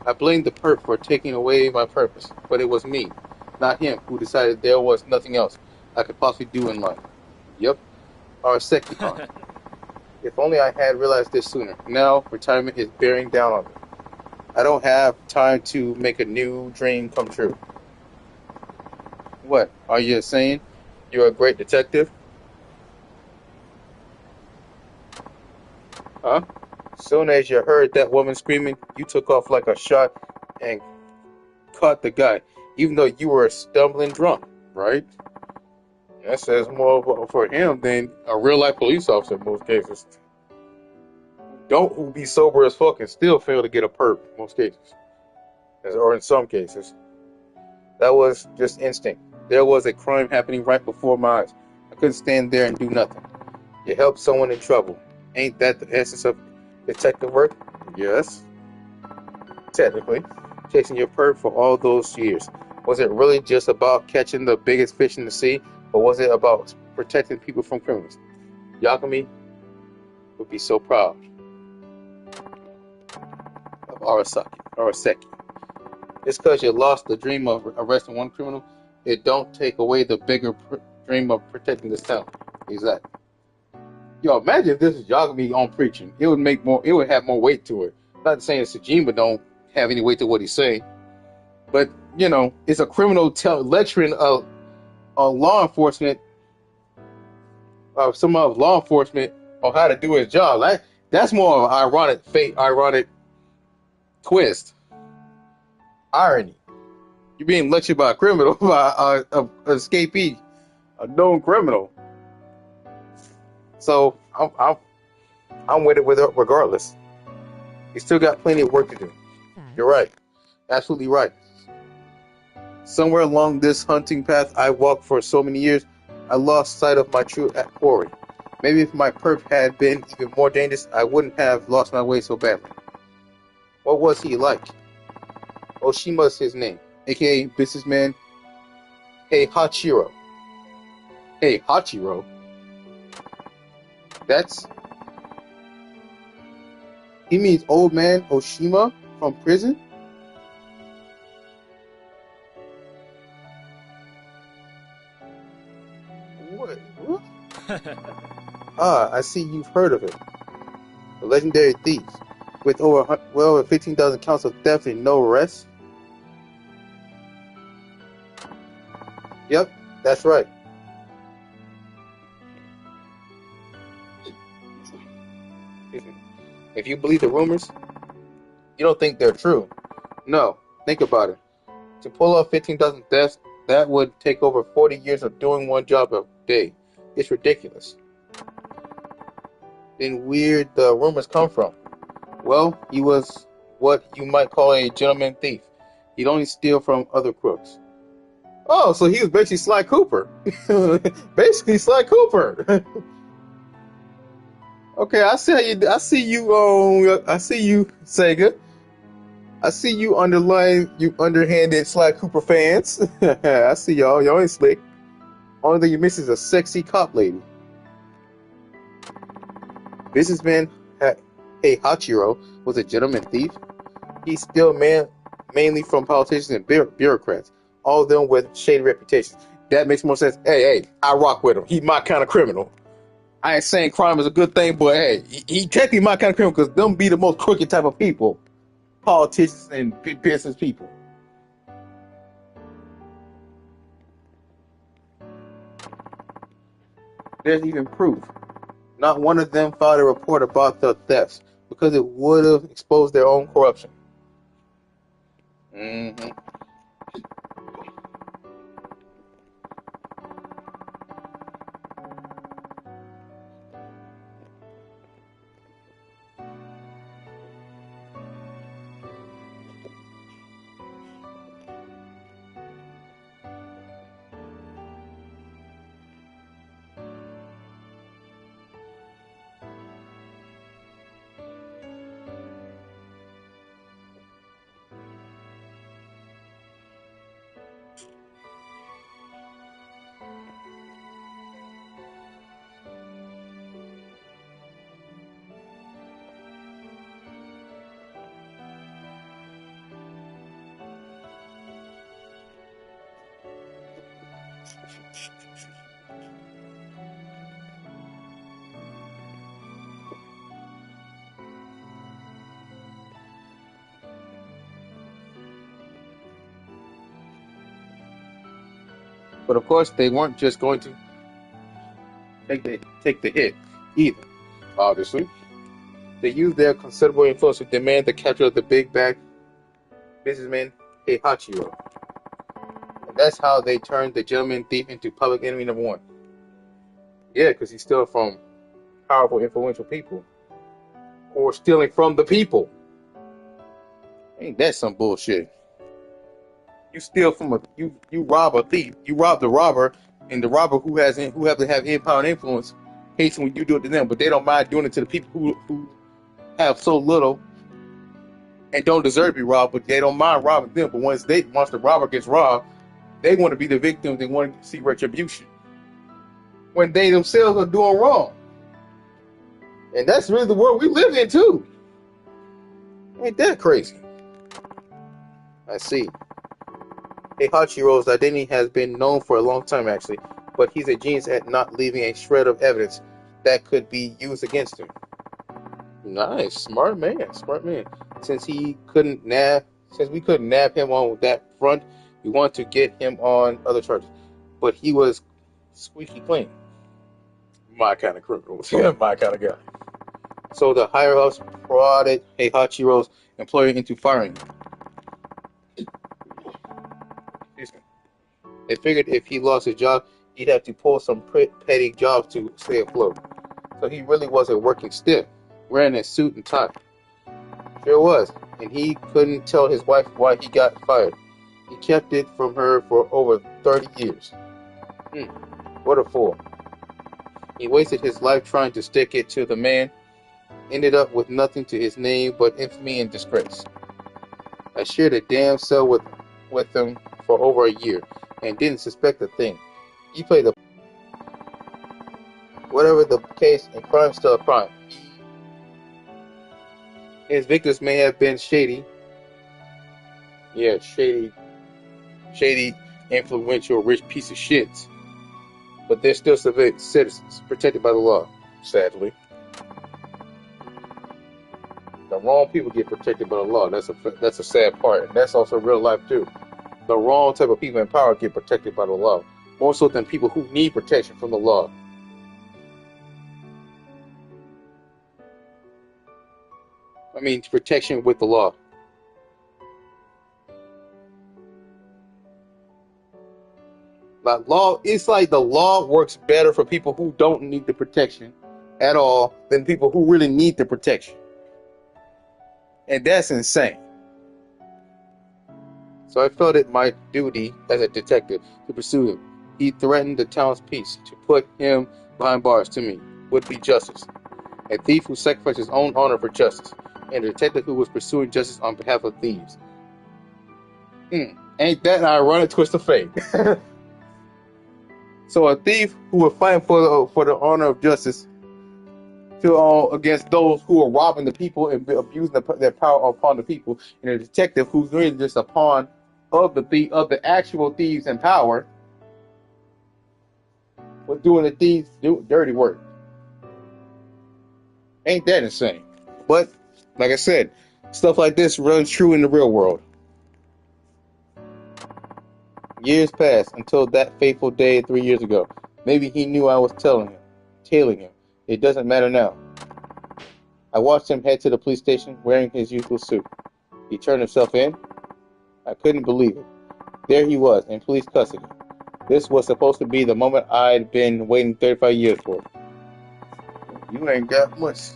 I blamed the perp for taking away my purpose, but it was me, not him, who decided there was nothing else I could possibly do in life. Yep, our Sekikon. If only I had realized this sooner. Now, retirement is bearing down on me. I don't have time to make a new dream come true. What, are you saying you're a great detective? Huh? Soon as you heard that woman screaming, you took off like a shot and caught the guy, even though you were a stumbling drunk, right? That says more for him than a real life police officer in most cases. Don't who be sober as fuck and still fail to get a perp in most cases. Or in some cases. That was just instinct. There was a crime happening right before my eyes. I couldn't stand there and do nothing. You help someone in trouble. Ain't that the essence of detective work? Yes. Technically. Chasing your perp for all those years. Was it really just about catching the biggest fish in the sea? Or was it about protecting people from criminals? Yakami would be so proud of Araseki. Just because you lost the dream of arresting one criminal, it don't take away the bigger dream of protecting this town. Exactly. Yo, imagine if this is Yagami on preaching. It would have more weight to it. Not saying Sejima don't have any weight to what he's saying, but it's a criminal lecturing a law enforcement, some of law enforcement on how to do his job. That's more of an ironic twist, irony. You're being lectured by a criminal, by a escapee, a known criminal. So I'm with it regardless. You still got plenty of work to do. You're right, absolutely right. Somewhere along this hunting path I walked for so many years, I lost sight of my true quarry. Maybe if my perp had been even more dangerous, I wouldn't have lost my way so badly. What was he like? Oshima's his name, aka businessman Hachiro. Hachiro? He means old man Oshima from prison? What? I see you've heard of him. A legendary thief with over 15,000 counts of theft and no arrests. Yep, that's right. If you believe the rumors, you don't think they're true. No, think about it. To pull off 15,000 thefts, that would take over 40 years of doing one job a day. It's ridiculous. Then where the rumors come from? Well, he was what you might call a gentleman thief. He'd only steal from other crooks. Oh, so he was basically Sly Cooper. Basically Sly Cooper. Okay, I see you, Sega. I see you underhanded Sly Cooper fans. I see y'all. Y'all ain't slick. Only thing you miss is a sexy cop lady. Businessman Hachiro was a gentleman thief. He stole mainly from politicians and bureaucrats, all of them with shady reputations. That makes more sense. Hey, I rock with him. He my kind of criminal. I ain't saying crime is a good thing, but hey, he technically my kind of criminal because them be the most crooked type of people. Politicians and business people. There's even proof. Not one of them filed a report about the thefts because it would have exposed their own corruption. Mm-hmm. But of course, they weren't just going to take the hit either. Obviously, they used their considerable influence to demand the capture of the big bad businessman Heihachiro. And that's how they turned the gentleman thief into public enemy number one. Yeah, because he's stealing from powerful, influential people, or stealing from the people. Ain't that some bullshit? You steal from you rob a thief. You rob the robber, and the robber who have to have power and influence hates when you do it to them, but they don't mind doing it to the people who have so little and don't deserve to be robbed, but they don't mind robbing them. But once the robber gets robbed, they want to be the victim. They want to see retribution when they themselves are doing wrong. And that's really the world we live in too. Ain't that crazy? I see. Heihachiro's identity has been known for a long time, actually, but he's a genius at not leaving a shred of evidence that could be used against him. Nice, smart man. Since we couldn't nab him on that front, we want to get him on other charges. But he was squeaky clean. My kind of criminal. My kind of guy. So the higher ups prodded Heihachiro's employer into firing him. They figured if he lost his job, he'd have to pull some petty jobs to stay afloat. So he really wasn't working stiff, wearing a suit and tie. Sure was, and he couldn't tell his wife why he got fired. He kept it from her for over 30 years. What a fool. He wasted his life trying to stick it to the man, ended up with nothing to his name but infamy and disgrace. I shared a damn cell with him for over a year and didn't suspect a thing. He played the whatever the case, and crime's still a crime. His victims may have been shady, influential, rich piece of shit, but they're still citizens, protected by the law, sadly. The wrong people get protected by the law. That's a sad part, and that's also real life too. The wrong type of people in power get protected by the law, more so than people who need protection from the law. I mean, protection with the law. It's like the law works better for people who don't need the protection at all than people who really need the protection. And that's insane. So I felt it my duty as a detective to pursue him. He threatened the town's peace. To put him behind bars, to me, would be justice. A thief who sacrificed his own honor for justice, and a detective who was pursuing justice on behalf of thieves. Ain't that an ironic twist of fate? So a thief who was fighting for the honor of justice against those who are robbing the people and abusing their power upon the people, and a detective who's really just a pawn of the actual thieves in power, was doing the thieves' dirty work. Ain't that insane? But like I said, stuff like this runs true in the real world. Years passed until that fateful day 3 years ago. Maybe he knew I was tailing him. It doesn't matter now. I watched him head to the police station wearing his usual suit. He turned himself in. I couldn't believe it. There he was, in police custody. This was supposed to be the moment I'd been waiting 35 years for. You ain't got much.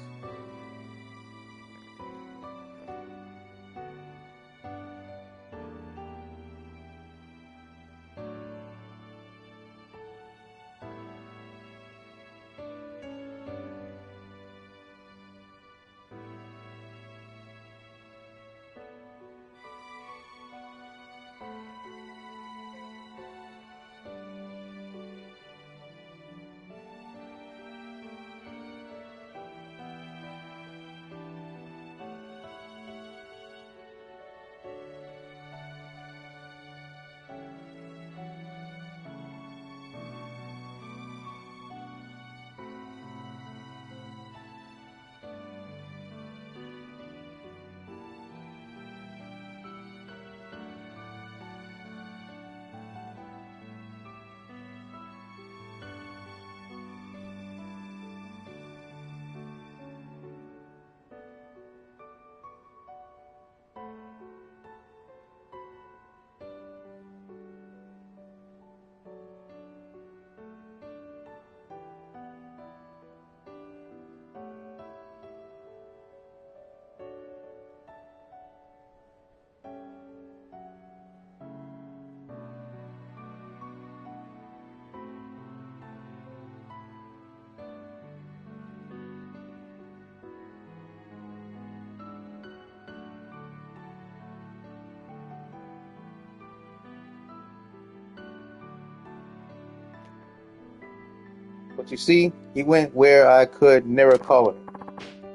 But you see, he went where I could never collar.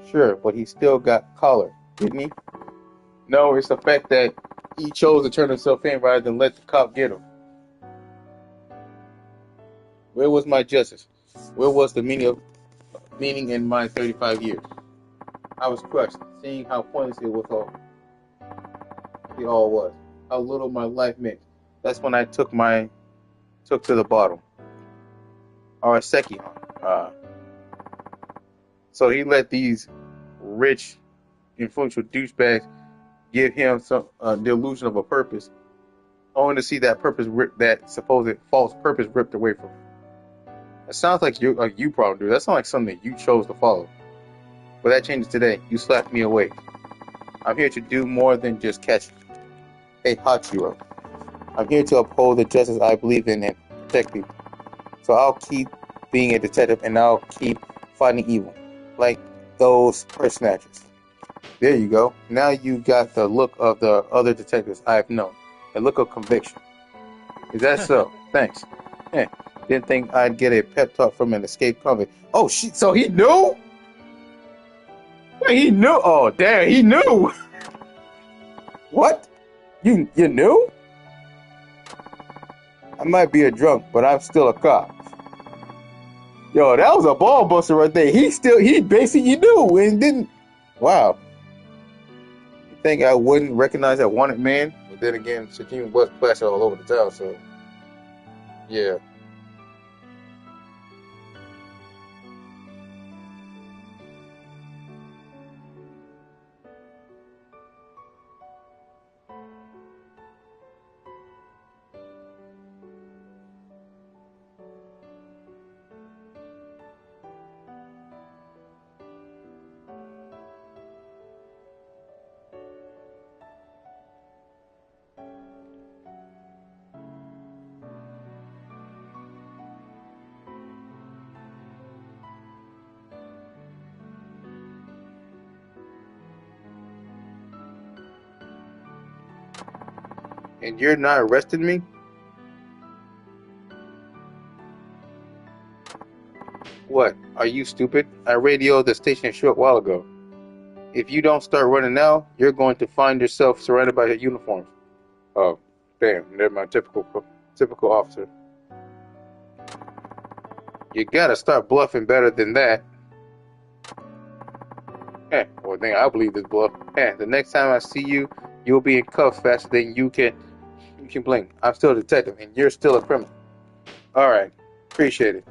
Sure, but he still got collared, didn't he? No, it's the fact that he chose to turn himself in rather than let the cop get him. Where was my justice? Where was the meaning in my 35 years? I was crushed, seeing how pointless it all was, how little my life meant. That's when I took to the bottle, or a second. So he let these rich, influential douchebags give him some the illusion of a purpose, only to see that that supposed false purpose ripped away from him. It sounds like you probably do. That sounds like something that you chose to follow. But that changes today. You slapped me away. I'm here to do more than just catch a Hachiro. I'm here to uphold the justice I believe in and protect people. So I'll keep being a detective and I'll keep fighting evil. Like those purse snatchers. There you go. Now you got the look of the other detectives I've known. A look of conviction. Is that so? Thanks. Didn't think I'd get a pep talk from an escaped convict. Oh shit, so he knew? Wait, he knew? Oh damn, he knew! What? You knew? I might be a drunk, but I'm still a cop. Yo, that was a ball buster right there. He basically knew and didn't. Wow. You think I wouldn't recognize that wanted man? But then again, Shajin was plastered all over the town, so yeah. And you're not arresting me? What? Are you stupid? I radioed the station a short while ago. If you don't start running now, you're going to find yourself surrounded by uniforms. Oh, damn! They're my typical officer. You gotta start bluffing better than that. Well, then I believe this bluff. The next time I see you, you'll be in cuffs faster than you can blink. I'm still a detective, and you're still a criminal. All right, appreciate it.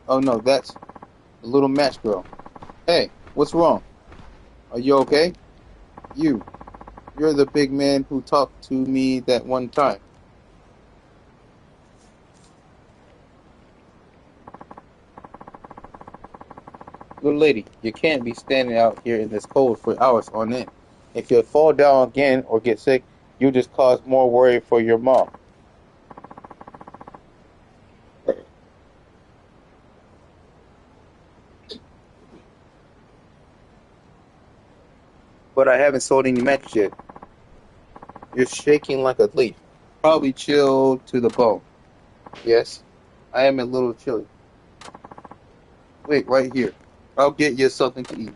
Oh no, that's the little match girl. Hey, what's wrong? Are you okay? You're the big man who talked to me that one time. Little lady, you can't be standing out here in this cold for hours on end. If you fall down again or get sick, you just cause more worry for your mom. But I haven't sold any matches yet. You're shaking like a leaf. Probably chilled to the bone. Yes, I am a little chilly. Wait, right here. I'll get you something to eat.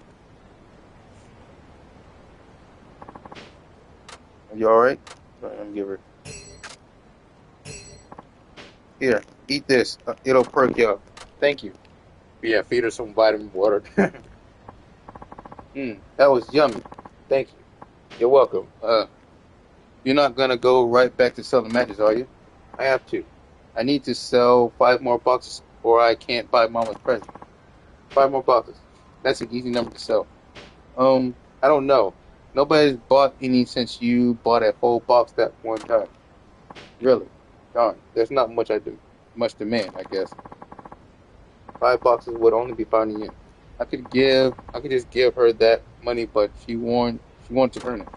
Are you alright? Let me give her. Here, eat this. It'll perk you up. Thank you. Yeah, feed her some vitamin water. That was yummy. Thank you. You're welcome. You're not gonna go right back to selling matches, are you? I have to. I need to sell 5 more boxes or I can't buy Mama's present. 5 more boxes. That's an easy number to sell. I don't know. Nobody's bought any since you bought a whole box that one time. Really? Darn. There's not much demand, I guess. 5 boxes would only be 5 yen. I could just give her that money, but she wants to earn it.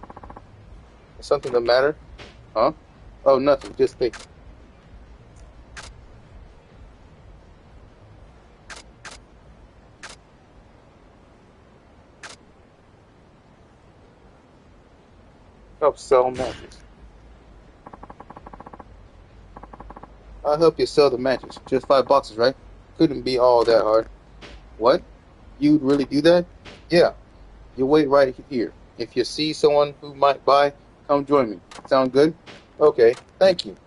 Is something the matter? Huh? Oh, nothing. Just think. Help sell matches. I'll help you sell the matches. Just 5 boxes, right? Couldn't be all that hard. What? You'd really do that? Yeah. You wait right here. If you see someone who might buy, come join me. Sound good? Okay. Thank you.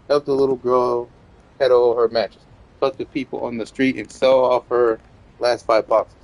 Help the little girl peddle her matches. Talk to people on the street and sell off her last 5 boxes.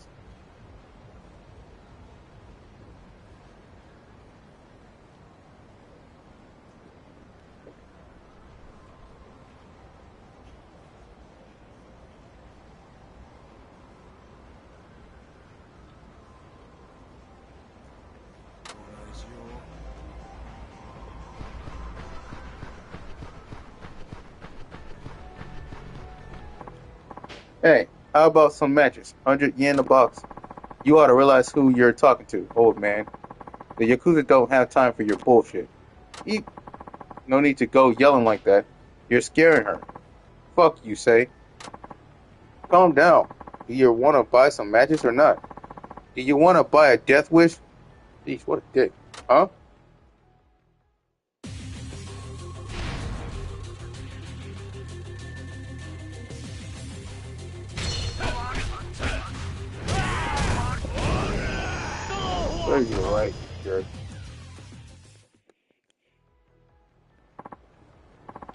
Hey, how about some matches? 100 yen a box. You ought to realize who you're talking to, old man. The Yakuza don't have time for your bullshit. Eat. No need to go yelling like that. You're scaring her. Fuck you, say. Calm down. Do you want to buy some matches or not? Do you want to buy a death wish? Jeez, what a dick. Huh? Where you right, jerk.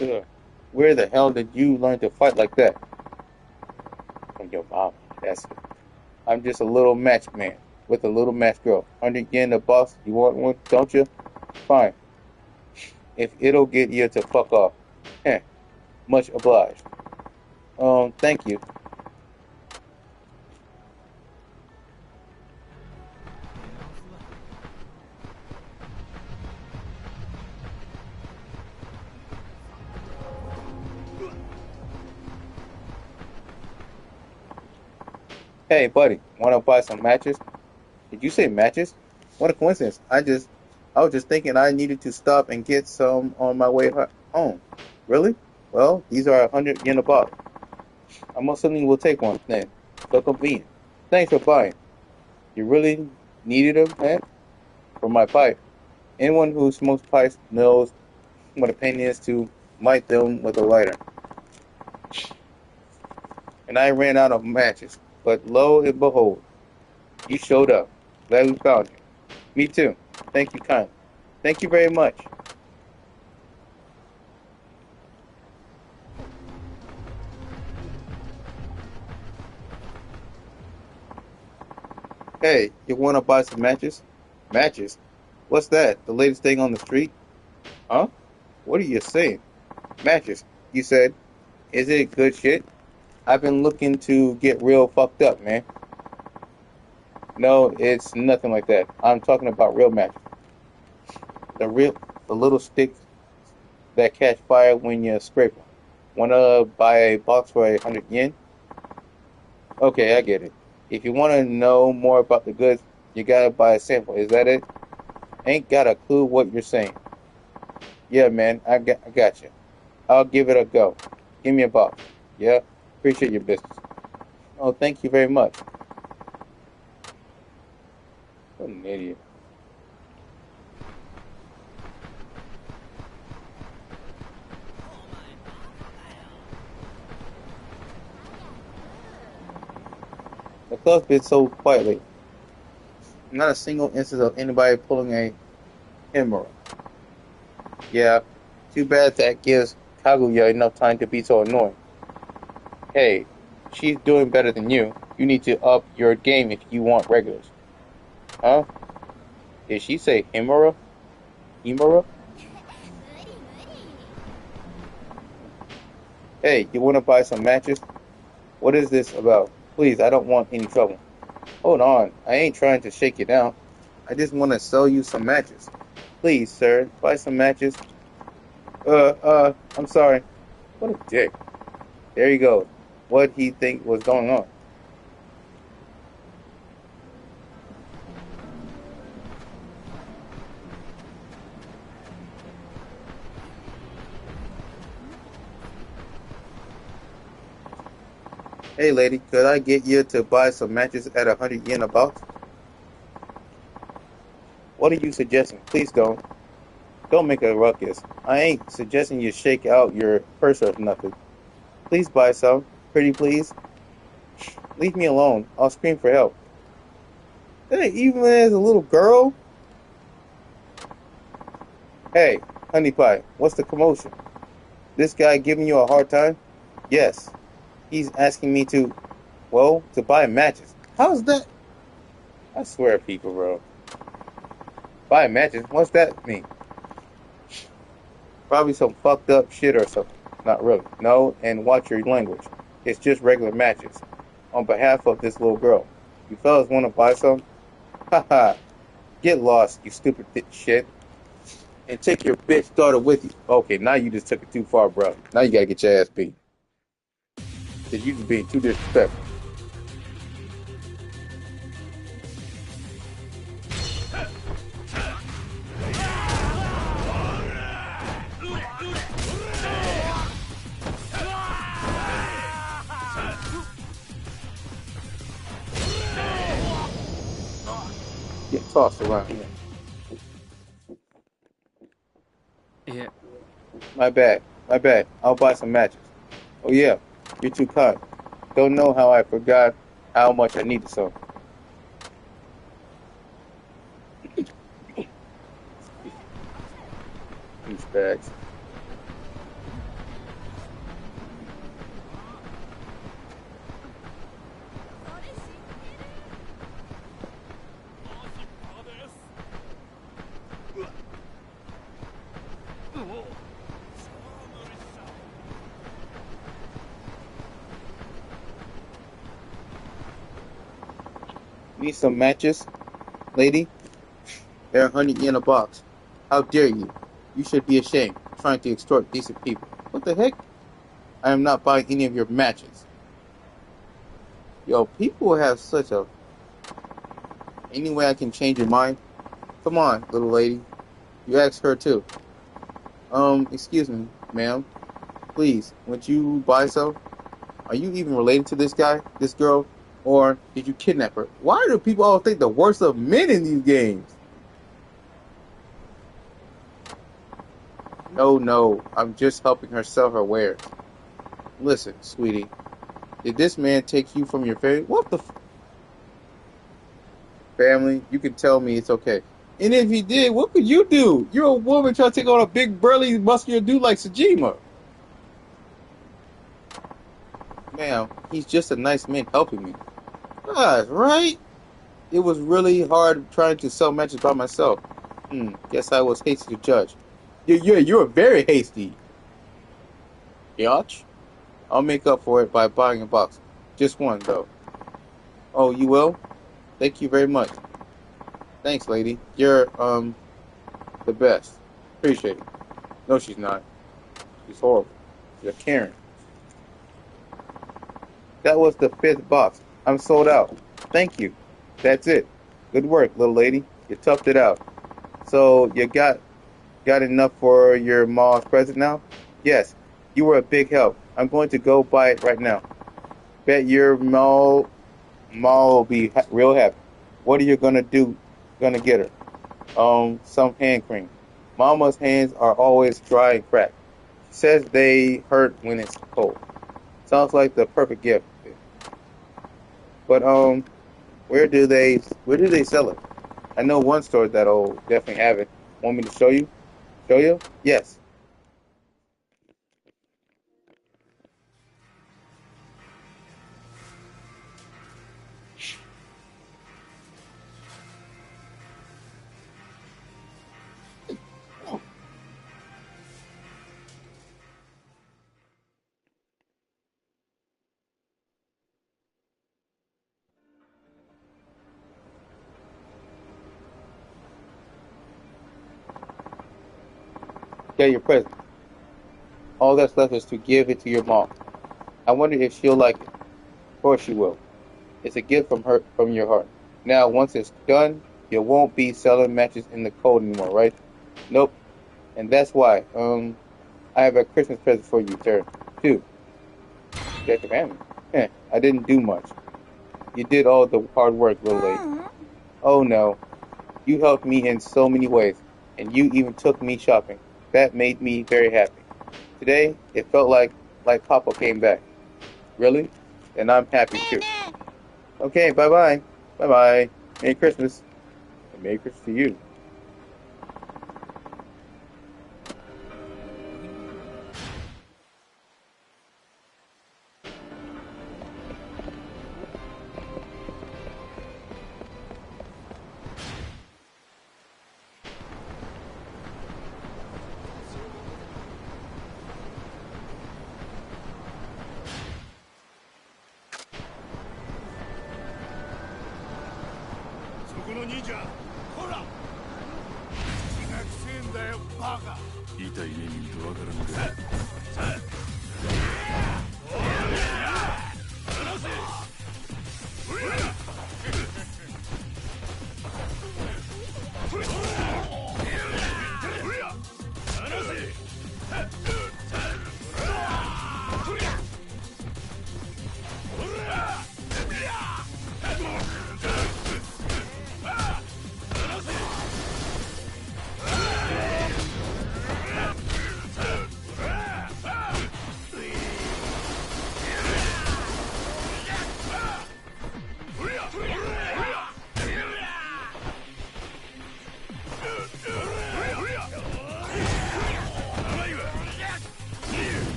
Ugh. Where the hell did you learn to fight like that? From your mom. That's it. I'm just a little match man with a little match girl. 100 yen a box. You want one, don't you? Fine. If it'll get you to fuck off. Heh. Much obliged. Thank you. Hey, buddy, want to buy some matches? Did you say matches? What a coincidence. I was just thinking I needed to stop and get some on my way home. Really? Well, these are 100 yen a box. I most certainly will take one then. So convenient. Thanks for buying. You really needed them, man? For my pipe. Anyone who smokes pipes knows what a pain it is to light them with a lighter. And I ran out of matches. But lo and behold, you showed up. Glad we found you. Me too. Thank you kindly. Thank you very much. Hey, you want to buy some matches? Matches? What's that? The latest thing on the street? Huh? What are you saying? Matches. You said, is it good shit? I've been looking to get real fucked up, man. No, it's nothing like that. I'm talking about real matches. The little sticks that catch fire when you scrape them. Wanna buy a box for 100 yen? Okay, I get it. If you wanna know more about the goods, you gotta buy a sample. Is that it? Ain't got a clue what you're saying. Yeah, man, I got you. I'll give it a go. Give me a box. Yeah, appreciate your business. Oh, thank you very much. What an idiot. The club's been so quiet lately. Not a single instance of anybody pulling a emerald. Yeah, too bad that gives Kaguya enough time to be so annoying. Hey, she's doing better than you. You need to up your game if you want regulars. Huh? Did she say Himura? Himura? Hey, you want to buy some matches? What is this about? Please, I don't want any trouble. Hold on, I ain't trying to shake you down. I just want to sell you some matches. Please, sir, buy some matches. I'm sorry. What a dick. There you go. What he think was going on? Hey, lady, could I get you to buy some matches at 100 yen a box? What are you suggesting? Please don't. Don't make a ruckus. I ain't suggesting you shake out your purse or nothing. Please buy some. Pretty please. Leave me alone. I'll scream for help. Hey, even as a little girl? Hey, honey pie, what's the commotion? This guy giving you a hard time? Yes. He's asking me to buy matches. How's that? I swear, people, bro. Buy matches? What's that mean? Probably some fucked up shit or something. Not really. No, and watch your language. It's just regular matches. On behalf of this little girl. You fellas want to buy some? Haha. Get lost, you stupid shit. And take your bitch daughter with you. Okay, now you just took it too far, bro. Now you gotta get your ass beat. Cause you just being too disrespectful. Get tossed around here. いえ、 My bad. My bad. I'll buy some matches. Oh yeah, you're too kind. Don't know how I forgot how much I needed some. Douchebags. Need some matches, lady? They're 100 yen a box. How dare you? You should be ashamed, trying to extort decent people. What the heck? I am not buying any of your matches. Yo, people have such a... Any way I can change your mind? Come on, little lady. You asked her too. Excuse me, ma'am. Please, would you buy some? Are you even related to this guy, this girl? Or did you kidnap her? Why do people always think the worst of men in these games? No, no, I'm just helping her sell her wares. Listen, sweetie, did this man take you from your family? What the family? You can tell me it's okay. And if he did, what could you do? You're a woman trying to take on a big, burly, muscular dude like Sajima. Ma'am, he's just a nice man helping me. God, right? It was really hard trying to sell matches by myself. Guess I was hasty to judge. You're very hasty. Yach? I'll make up for it by buying a box. Just one, though. Oh, you will? Thank you very much. Thanks, lady. You're, the best. Appreciate it. No, she's not. She's horrible. You're Karen. That was the fifth box. I'm sold out. Thank you. That's it. Good work, little lady. You toughed it out. So you got enough for your mom's present now? Yes. You were a big help. I'm going to go buy it right now. Bet your mom will be real happy. What are you gonna do? Gonna get her? Some hand cream. Mama's hands are always dry and cracked. She says they hurt when it's cold. Sounds like the perfect gift. But where do they sell it? I know one store that'll definitely have it. Want me to show you? Show you? Yes. Get your present. All that's left is to give it to your mom. I wonder if she'll like it. Of course she will. It's a gift from her, from your heart. Now, once it's done, you won't be selling matches in the cold anymore, right? Nope. And that's why, I have a Christmas present for you, sir. Too. Protect the family. I didn't do much. You did all the hard work, little lady. Oh no. You helped me in so many ways, and you even took me shopping. That made me very happy. Today, it felt like Papa came back. Really? And I'm happy too. Okay, bye-bye. Bye-bye. Merry Christmas. And Merry Christmas to you.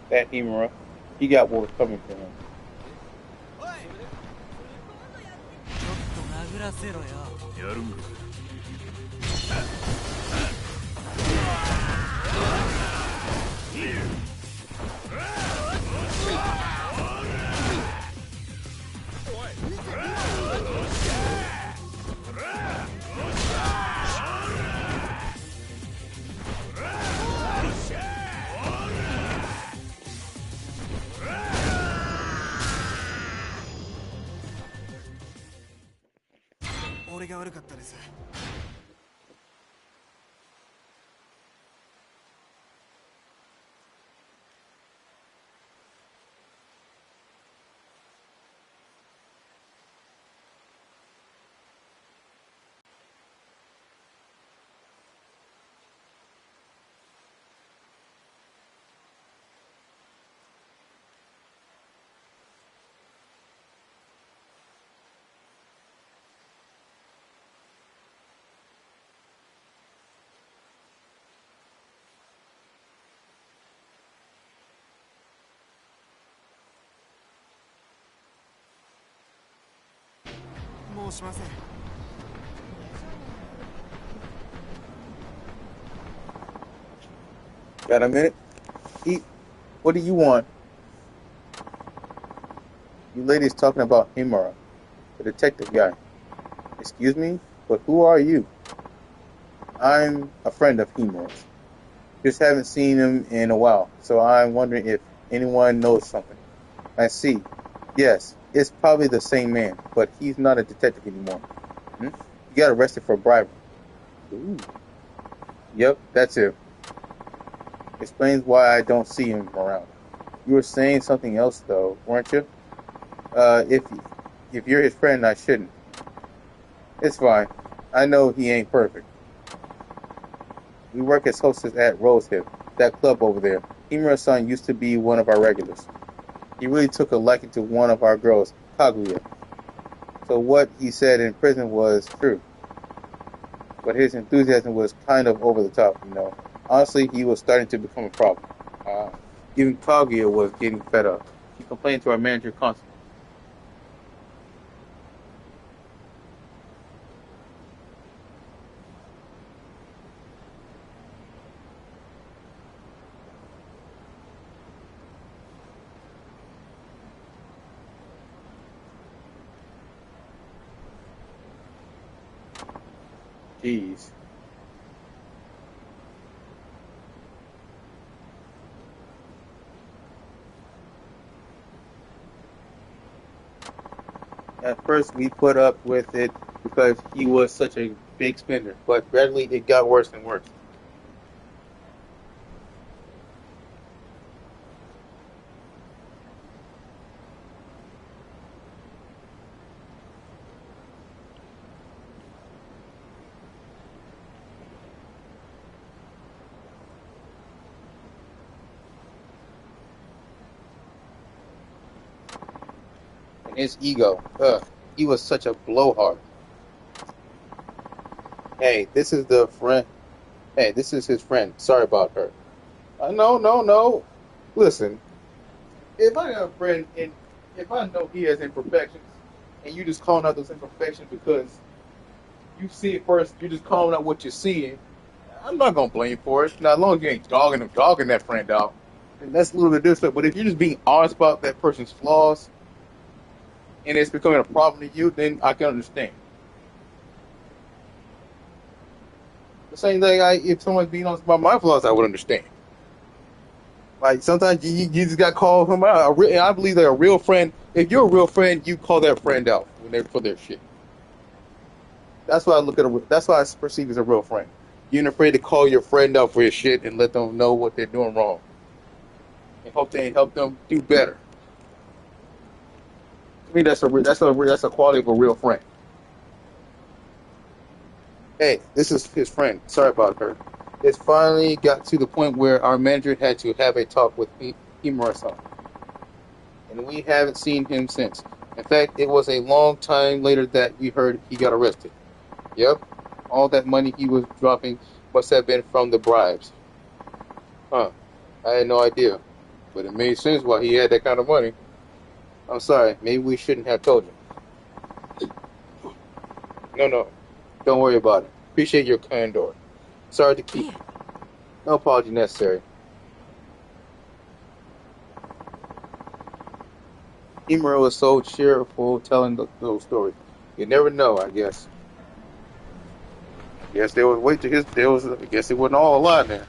That Himura, he got what was coming for him. しません。 Got a minute? Eat. What do you want? You ladies talking about Himura, the detective guy. Excuse me, but who are you? I'm a friend of Himura's. Just haven't seen him in a while, so I'm wondering if anyone knows something. I see. Yes, it's probably the same man, but he's not a detective anymore. Hmm? He got arrested for bribery. Ooh. Yep, that's it. Explains why I don't see him around. You were saying something else, though, weren't you? If you're his friend, I shouldn't. It's fine. I know he ain't perfect. We work as hostess at Rosehip, that club over there. Himura-san used to be one of our regulars. He really took a liking to one of our girls, Kaguya. So what he said in prison was true. But his enthusiasm was kind of over the top, you know. Honestly, he was starting to become a problem. Even Kaguya was getting fed up. He complained to our manager constantly. Jeez. At first, we put up with it because he was such a big spender, but gradually it got worse and worse. And his ego, he was such a blowhard. Hey, this is the friend. Hey, this is his friend. Sorry about her. No, no, no. Listen, if I got a friend and if I know he has imperfections, and you just calling out those imperfections because you see it first, you're just calling out what you're seeing. I'm not gonna blame you for it. Now, as long as you ain't dogging that friend out, and that's a little bit different. But if you're just being honest about that person's flaws and it's becoming a problem to you, then I can understand. The same thing, if someone's being honest about my flaws, I would understand. Like sometimes you just got to call them out. I believe that a real friend, if you're a real friend, you call that friend out when they're for their shit. That's why I look at that's why I perceive as a real friend. You ain't afraid to call your friend out for his shit and let them know what they're doing wrong, and hope they help them do better. To me, that's a quality of a real friend. Hey, this is his friend. Sorry about her. It's finally got to the point where our manager had to have a talk with Himura-san, and we haven't seen him since. In fact, it was a long time later that we heard he got arrested. Yep, all that money he was dropping must have been from the bribes. Huh, I had no idea, but it made sense why he had that kind of money. I'm sorry, maybe we shouldn't have told you. No, no, don't worry about it. Appreciate your candor. Sorry to keep. No apology necessary. Himura was so cheerful telling those stories. You never know, I guess. Guess there was weight to his. There was. I guess it wasn't all a lie there.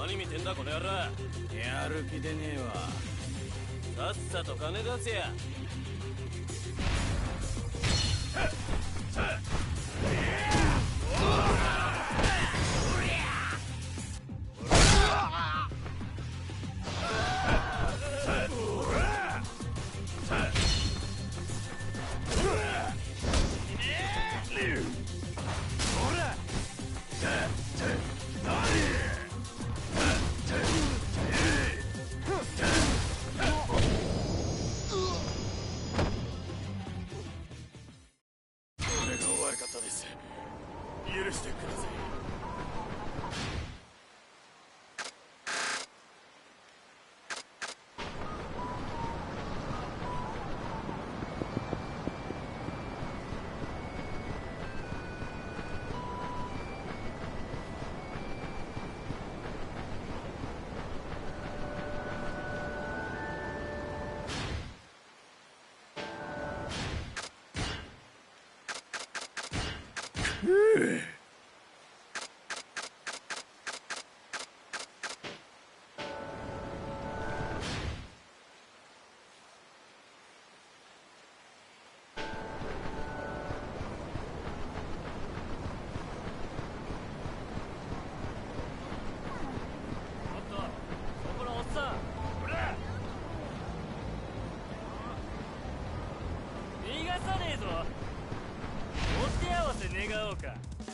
何見てんだこの野郎。やる気でねえわ。さっさと金出せや。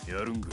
やるんか。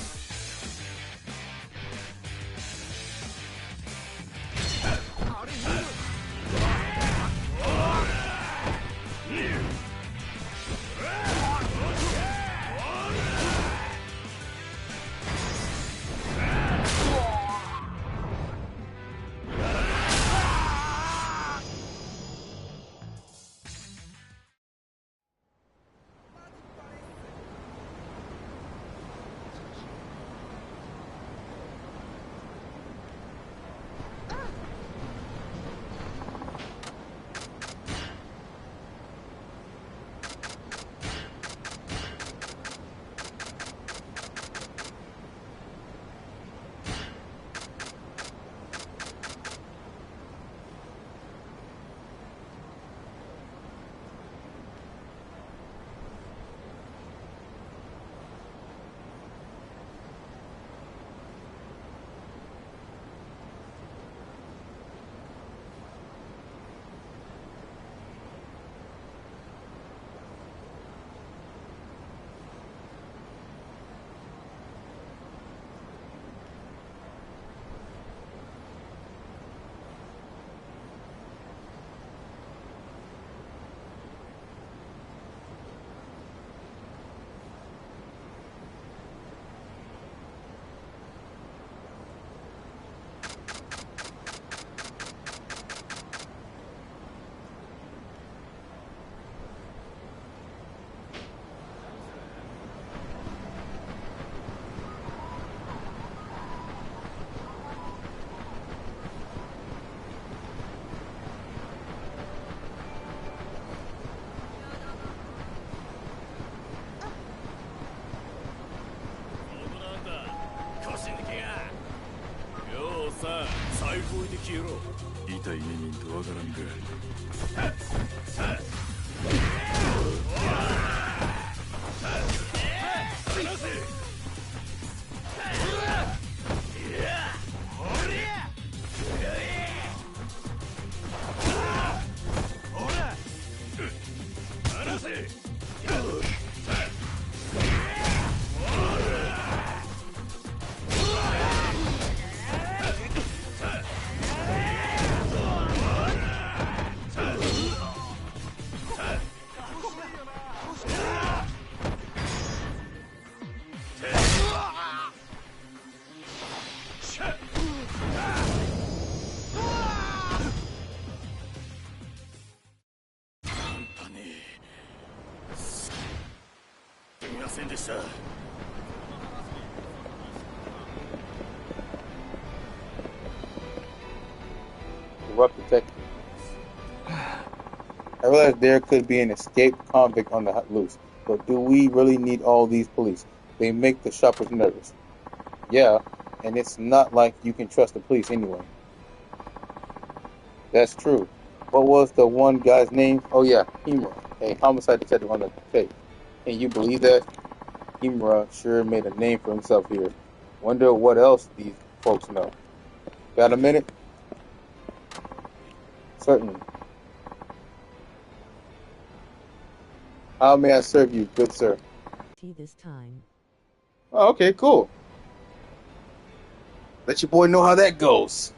財布置いて消えろ。痛い目見んとわからんか。Corrupt detective. I realize there could be an escaped convict on the loose, but do we really need all these police? They make the shoppers nervous. Yeah, and it's not like you can trust the police anyway. That's true. What was the one guy's name? Oh yeah, Himura, a homicide detective on the tape. Can you believe that? Himura sure made a name for himself here. Wonder what else these folks know. Got a minute? Certainly. How may I serve you, good sir? Tea this time. Oh, okay, cool. Let your boy know how that goes.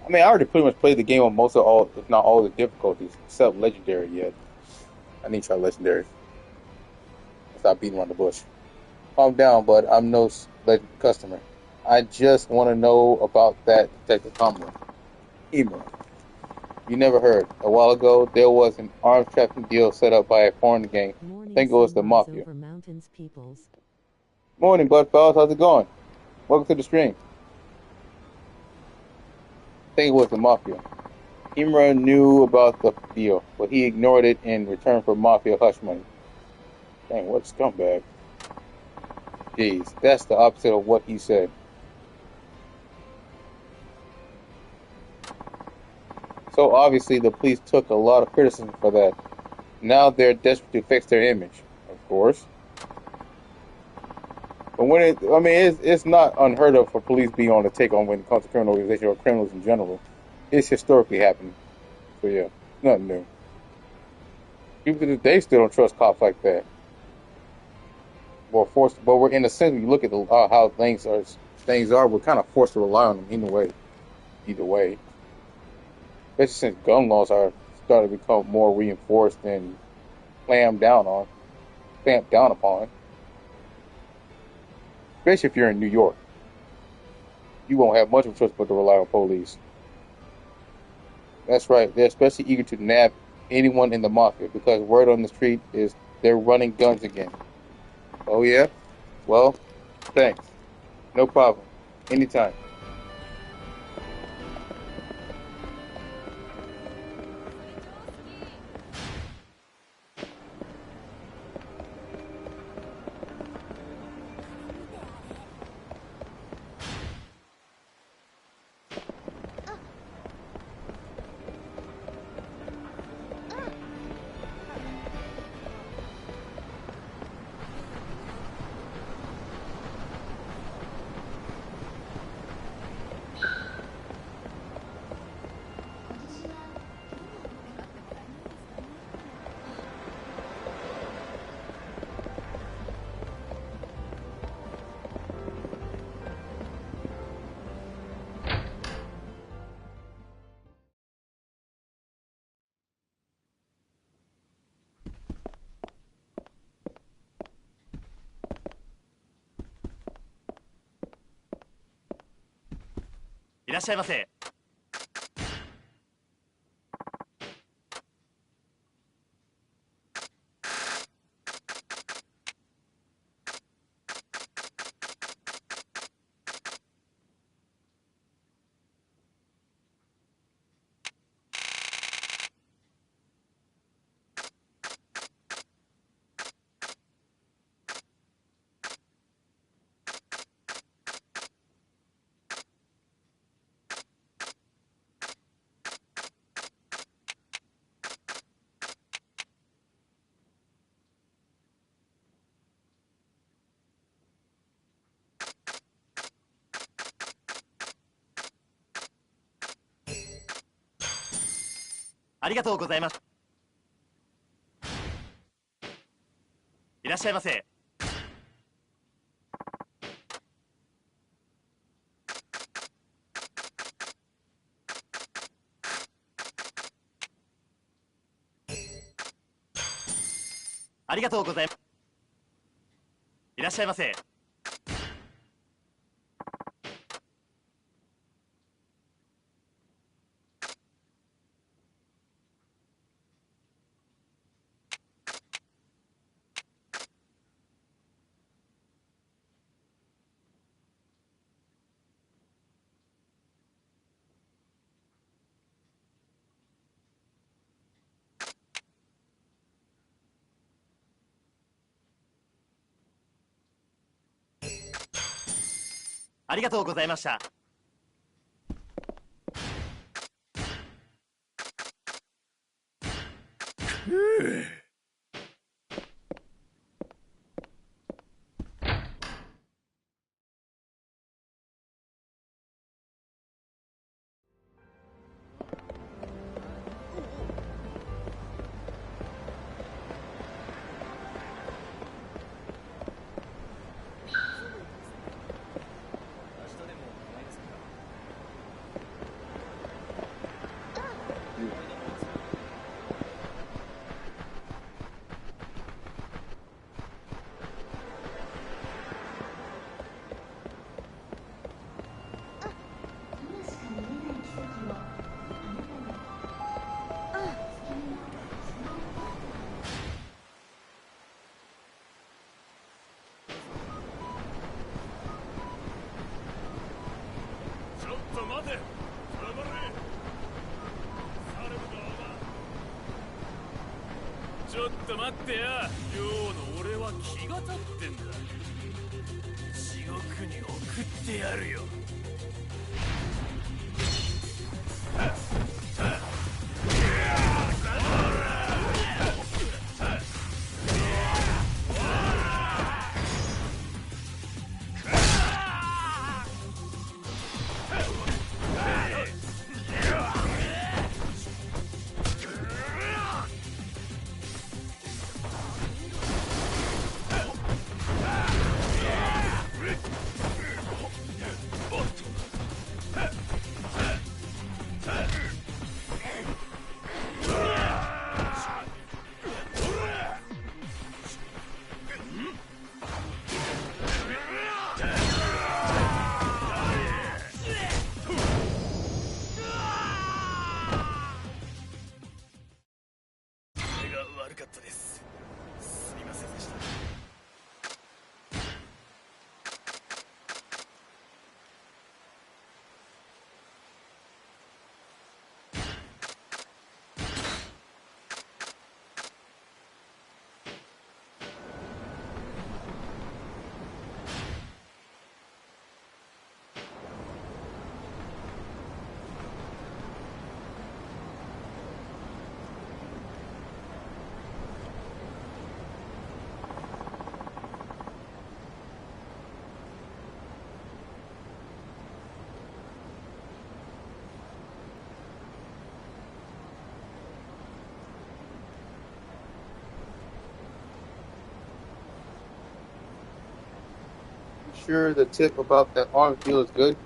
I mean, I already pretty much played the game on most of all, if not all, the difficulties, except legendary yet. I need to try legendary. Stop beating around the bush. Calm down, bud. I'm no customer. I just want to know about that Detective Himura. You never heard. A while ago, there was an arms trafficking deal set up by a foreign gang. I think it was the Mafia. Over mountains, peoples. Morning, bud fellas. How's it going? Welcome to the stream. I think it was the Mafia. Himura knew about the deal, but he ignored it in return for Mafia hush money. Dang, what a scumbag. Jeez, that's the opposite of what he said. So obviously the police took a lot of criticism for that. Now they're desperate to fix their image, of course. But it's not unheard of for police being on the take on when it comes to criminal organization or criminals in general. It's historically happened. So yeah, nothing new. People to this day still don't trust cops like that. But we're in a sense, when you look at how things are, we're kind of forced to rely on them either way. Especially since gun laws are starting to become more reinforced and clamped down upon. Especially if you're in New York, you won't have much of a choice but to rely on police. That's right. They're especially eager to nab anyone in the mafia because word on the street is they're running guns again. Oh yeah? Well, thanks. No problem. Anytime.ありがとうございます。いらっしゃいませ。ありがとうございます。いらっしゃいませ。ありがとうございました。ちょっと待ってや。今日の俺は気が立ってんだ。地獄に送ってやるよ。悪かったです。すみませんでした。Sure the tip about that arm deal is good?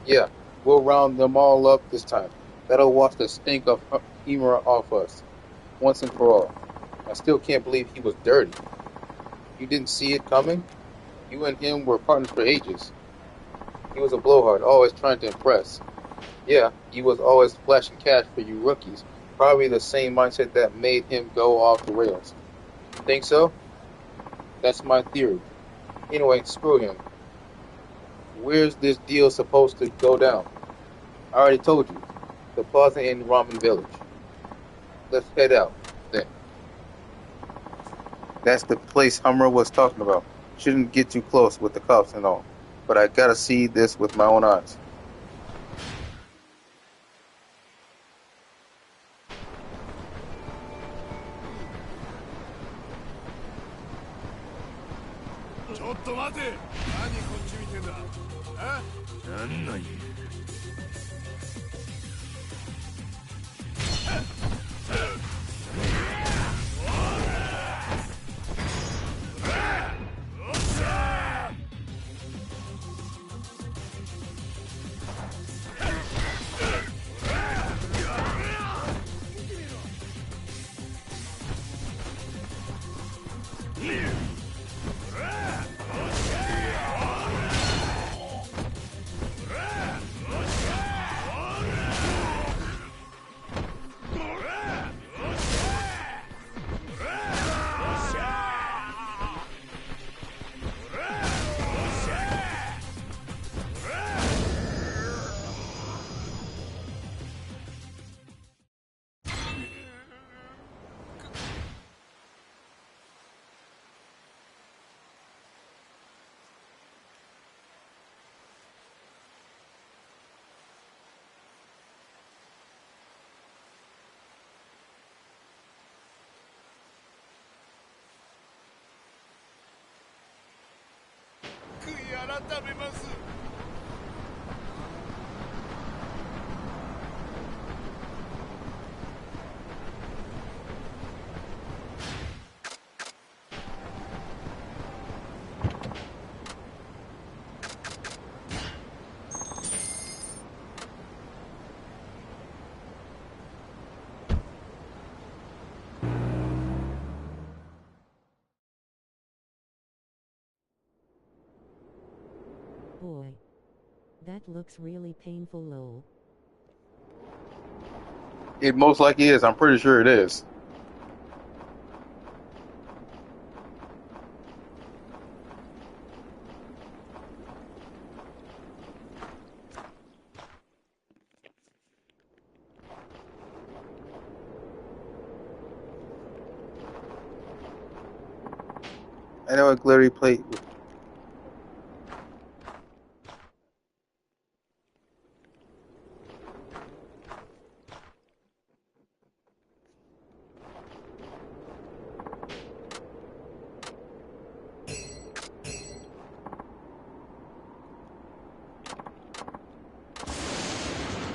Yeah, we'll round them all up this time. That'll wash the stink of Himura off us, once and for all. I still can't believe he was dirty. You didn't see it coming? You and him were partners for ages. He was a blowhard, always trying to impress. Yeah, he was always flashing cash for you rookies. Probably the same mindset that made him go off the rails. Think so? That's my theory. Anyway, screw him. Where's this deal supposed to go down? I already told you. The plaza in Ramen Village. Let's head out, then. That's the place Hummer was talking about. Shouldn't get too close with the cops and all. But I gotta see this with my own eyes. 改めます。Boy. That looks really painful, lol. It most likely is. I'm pretty sure it is. I know a glittery plate.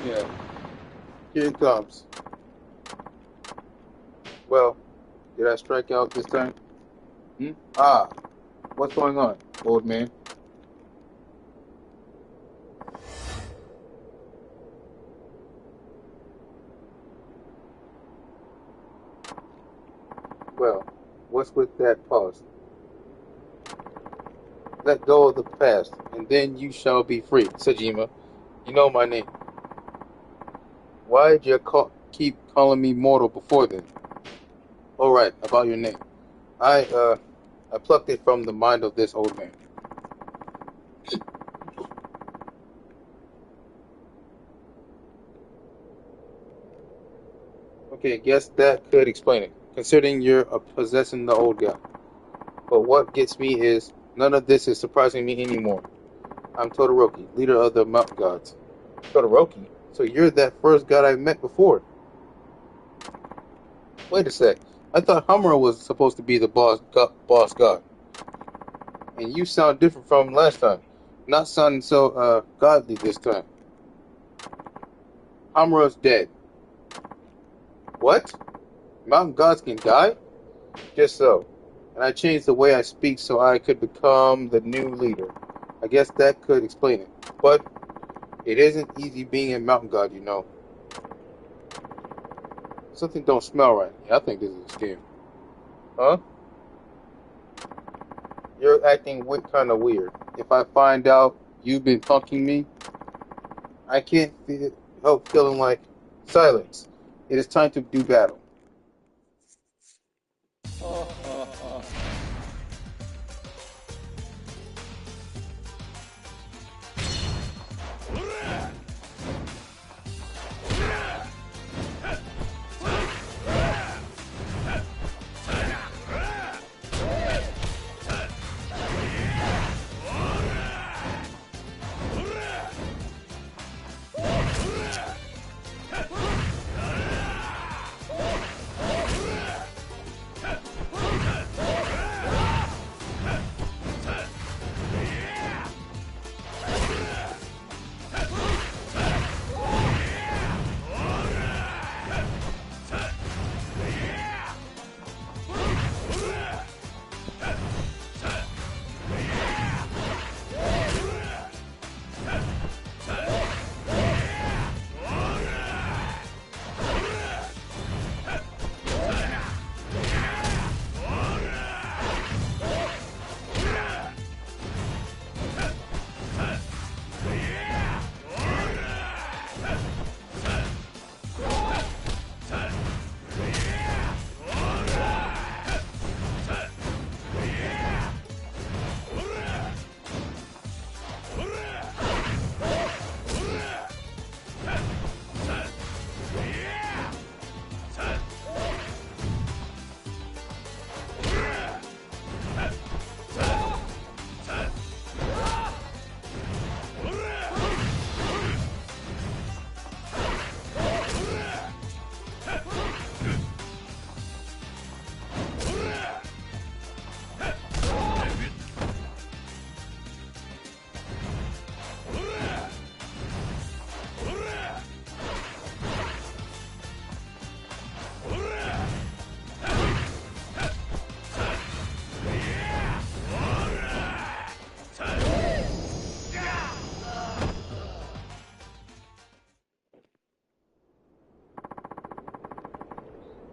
Yeah, here it comes. Well, did I strike out this time? Ah, what's going on, old man? Well, what's with that pause? Let go of the past, and then you shall be free, Sajima. You know my name. Why'd you keep calling me mortal before then? All right, about your name. I plucked it from the mind of this old man. Okay, guess that could explain it, considering you're possessing the old guy. But what gets me is, none of this is surprising me anymore. I'm Todoroki, leader of the Mountain Gods. Todoroki? So you're that first god I met before. Wait a sec. I thought Hamura was supposed to be the boss god. And you sound different from last time. Not sounding so, godly this time. Hamura's dead. What? Mountain gods can die? Just so. And I changed the way I speak so I could become the new leader. I guess that could explain it. But it isn't easy being a mountain god, you know. Something don't smell right. Yeah, I think this is a scam. Huh? You're acting kind of weird. If I find out you've been punking me, I can't help feeling like silence. It is time to do battle.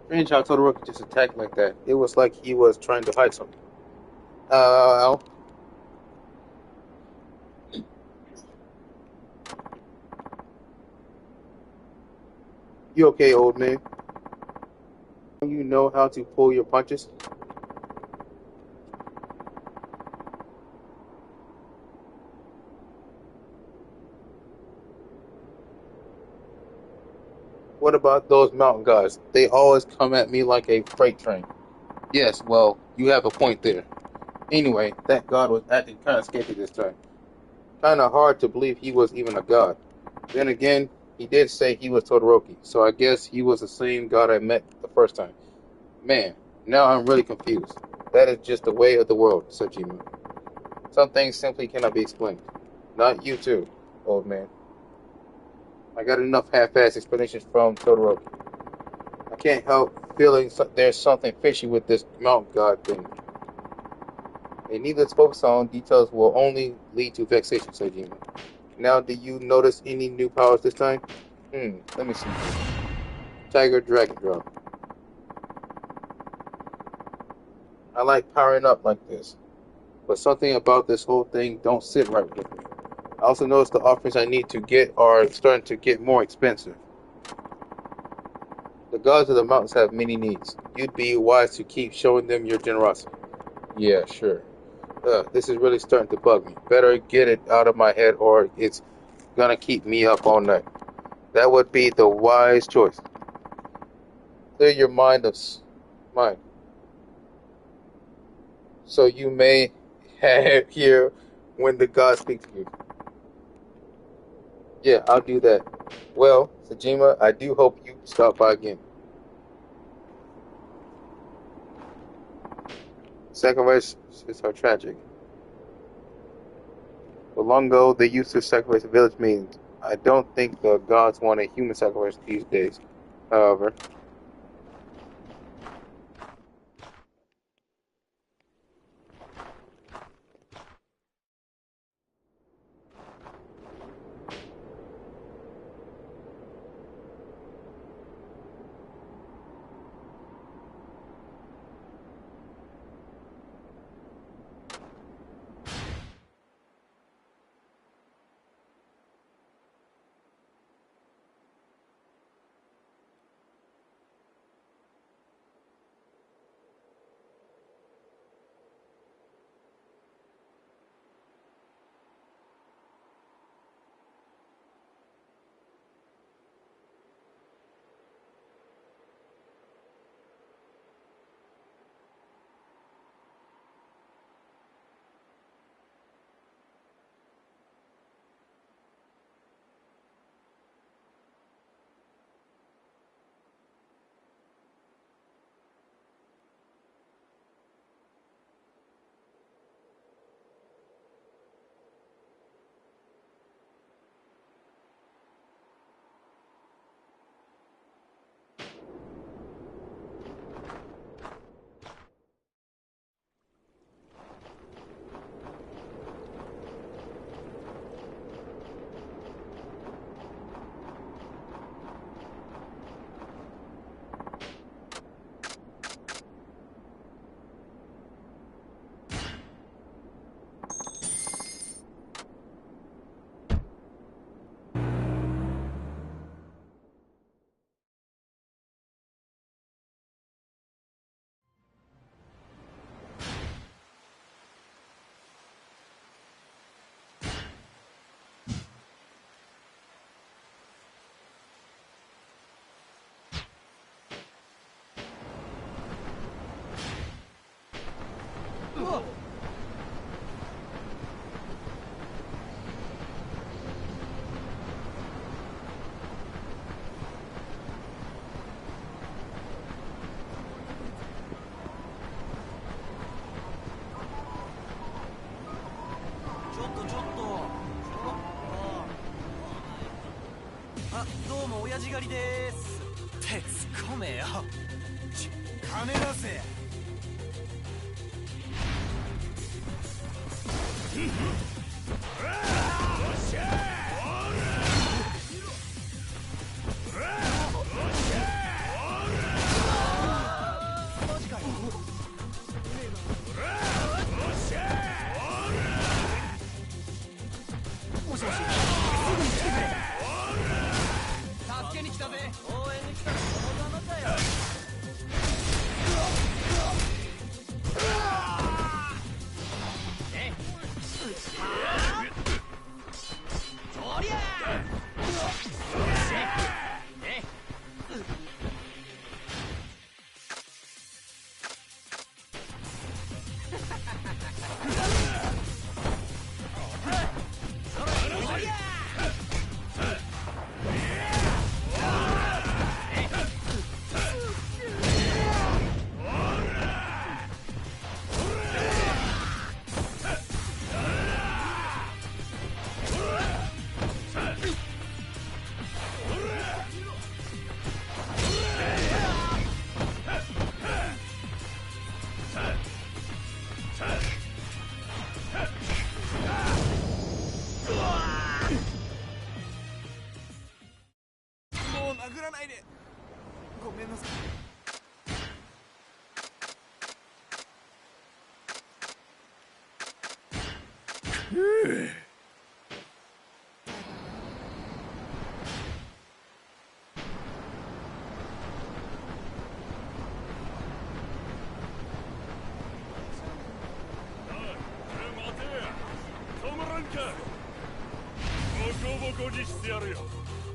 Strange how Todoroki just attacked like that. It was like he was trying to hide something. Ow. You okay, old man? You know how to pull your punches? What about those mountain guys? They always come at me like a freight train. Yes, well, you have a point there. Anyway, that god was acting kind of sketchy this time. Kind of hard to believe he was even a god. Then again, he did say he was Todoroki, so I guess he was the same god I met the first time. Man, now I'm really confused. That is just the way of the world, Sojima. Some things simply cannot be explained. Not you too, old man. I got enough half-assed explanations from Todoroki. I can't help feeling there's something fishy with this Mount God thing. A needless focus on details will only lead to vexation, Sojima. Now, do you notice any new powers this time? Let me see. Tiger Dragon Drop. I like powering up like this, but something about this whole thing don't sit right with me. I also notice the offerings I need to get are starting to get more expensive. The gods of the mountains have many needs. You'd be wise to keep showing them your generosity. Yeah, sure. This is really starting to bug me. Better get it out of my head or it's gonna keep me up all night. That would be the wise choice. Clear your mind. So you may hear when the gods speak to you. Yeah, I'll do that. Well, Sajima, I do hope you stop by again. Sacrifices are tragic. But long ago, they used to sacrifice village maidens. I don't think the gods want a human sacrifice these days. However,どうも親父狩りでーす。って突っ込めよ。金出せ。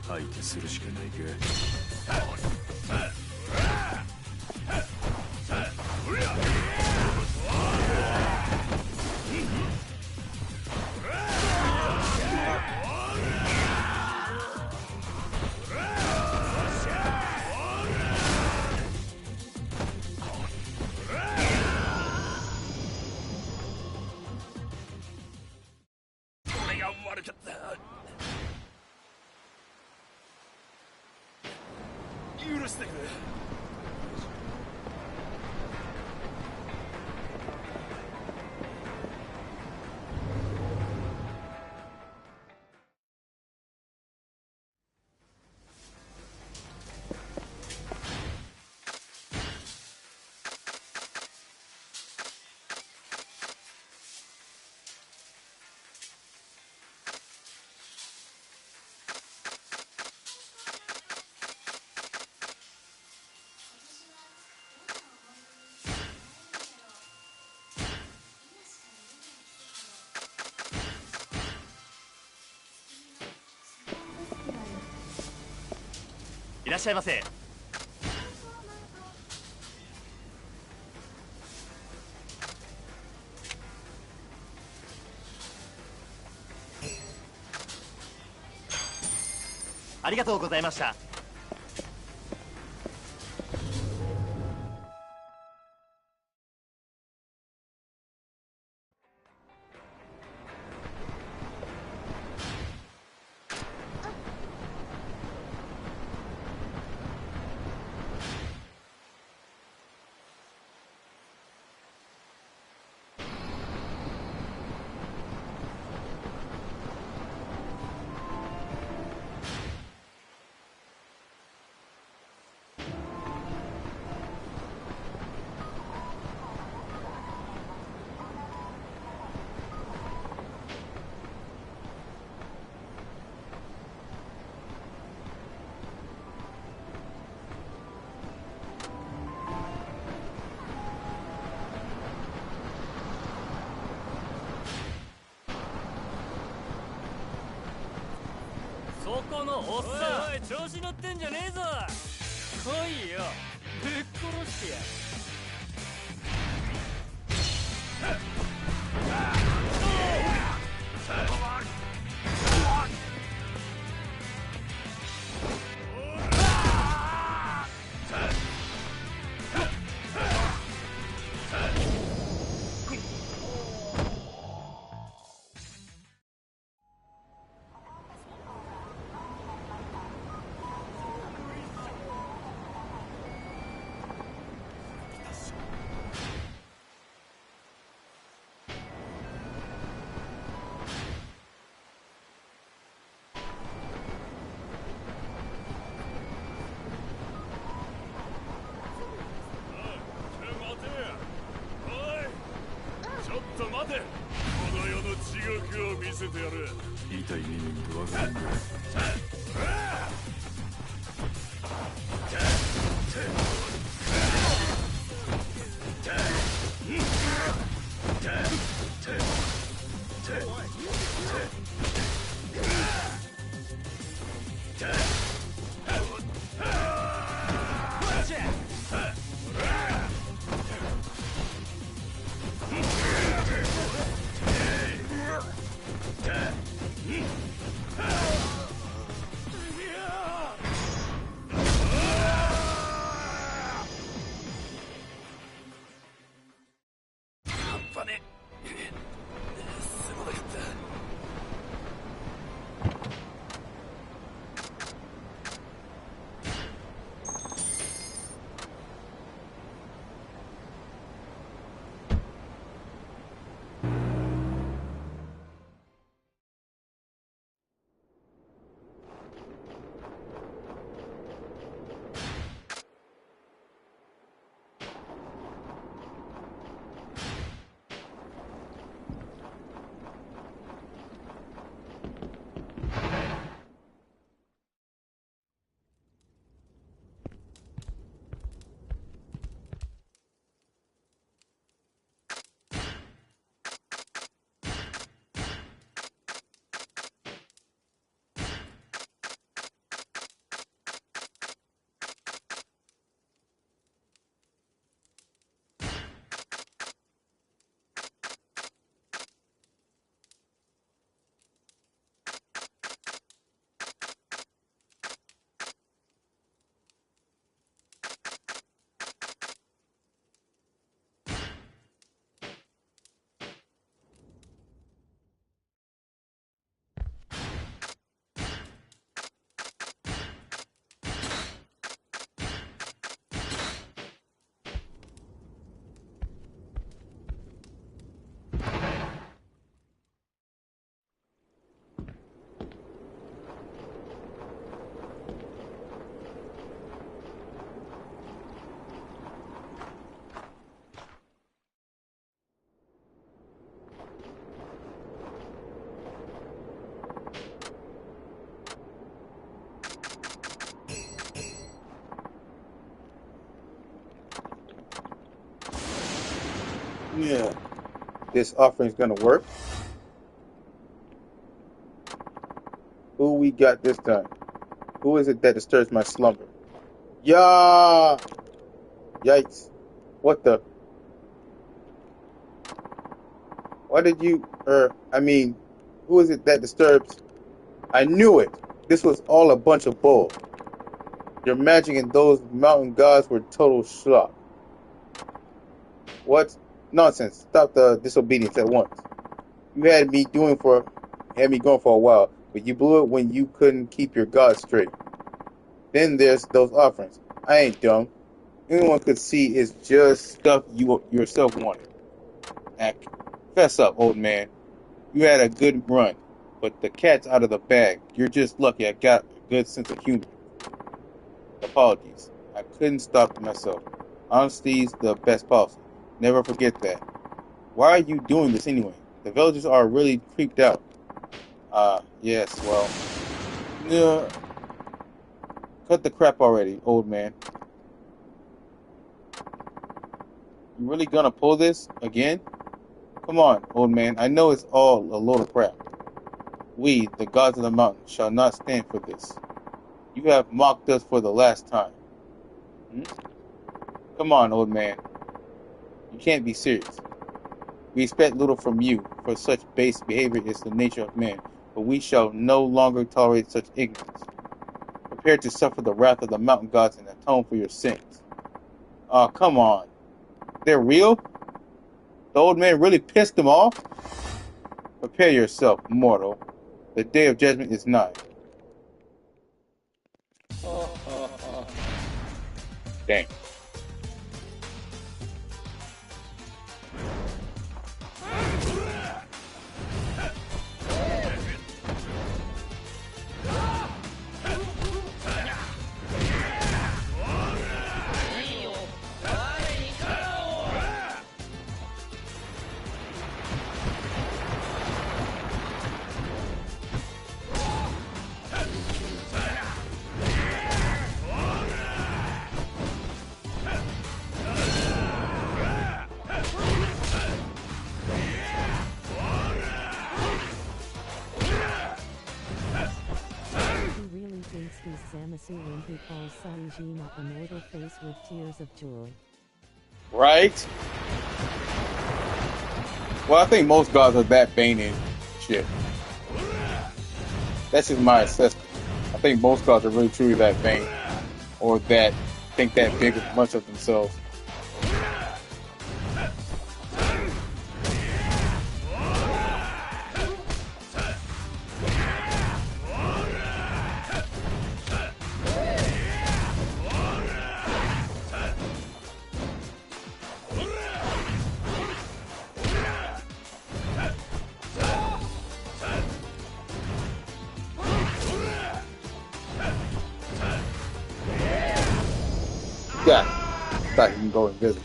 相手するしかないか。俺が悪かった。許してくれ。いらっしゃいませ。ありがとうございました。そこのおっさん、おいおい調子乗ってんじゃねえぞ。来いよ、ぶっ殺してやる。ちょっと待て。この世の地獄を見せてやる。痛い目に見てわかるんだ。Yeah. This offering's gonna work. Who we got this time? Who is it that disturbs my slumber? Yeah! Yikes. What the? Why did you, who is it that disturbs? I knew it! This was all a bunch of bull. Your magic and those mountain gods were total schlock. What? Nonsense. Stop the disobedience at once. You had me going for a while, but you blew it when you couldn't keep your gods straight. Then there's those offerings. I ain't dumb. Anyone could see it's just stuff you yourself wanted. Act. Fess up, old man. You had a good run, but the cat's out of the bag. You're just lucky I got a good sense of humor. Apologies. I couldn't stop myself. Honesty's the best policy. Never forget that. Why are you doing this anyway? The villagers are really creeped out. Yes, well. Yeah. Cut the crap already, old man. You really gonna pull this again? Come on, old man. I know it's all a load of crap. We, the gods of the mountain, shall not stand for this. You have mocked us for the last time. Hmm? Come on, old man. You can't be serious. We expect little from you, for such base behavior is the nature of man, but we shall no longer tolerate such ignorance. Prepare to suffer the wrath of the mountain gods and atone for your sins. Oh, come on. They're real? The old man really pissed them off? Prepare yourself, mortal. The day of judgment is nigh. Dang. He really thinks he's Zamasu when he calls Saijima a mortal face with tears of joy. Right? Well, I think most gods are that vain and shit. That's just my assessment. I think most gods are really truly that vain. Or that think that big of much of themselves. Yeah. Thought you can go invisible.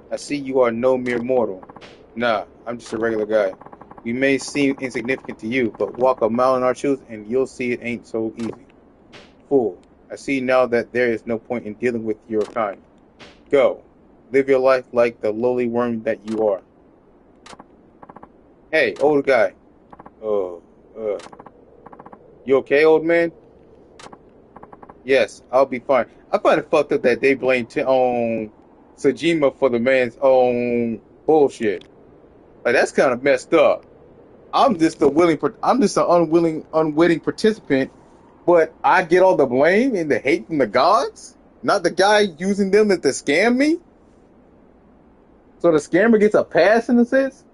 I see you are no mere mortal. Nah, I'm just a regular guy. We may seem insignificant to you, but walk a mile in our shoes and you'll see it ain't so easy. Fool, I see now that there is no point in dealing with your kind. Go. Live your life like the lowly worm that you are. Hey, old guy. You okay, old man? Yes, I'll be fine. I find it fucked up that they blame Sajima for the man's own bullshit. Like that's kind of messed up. I'm just an unwitting participant, but I get all the blame and the hate from the gods, not the guy using them to scam me. So the scammer gets a pass in a sense.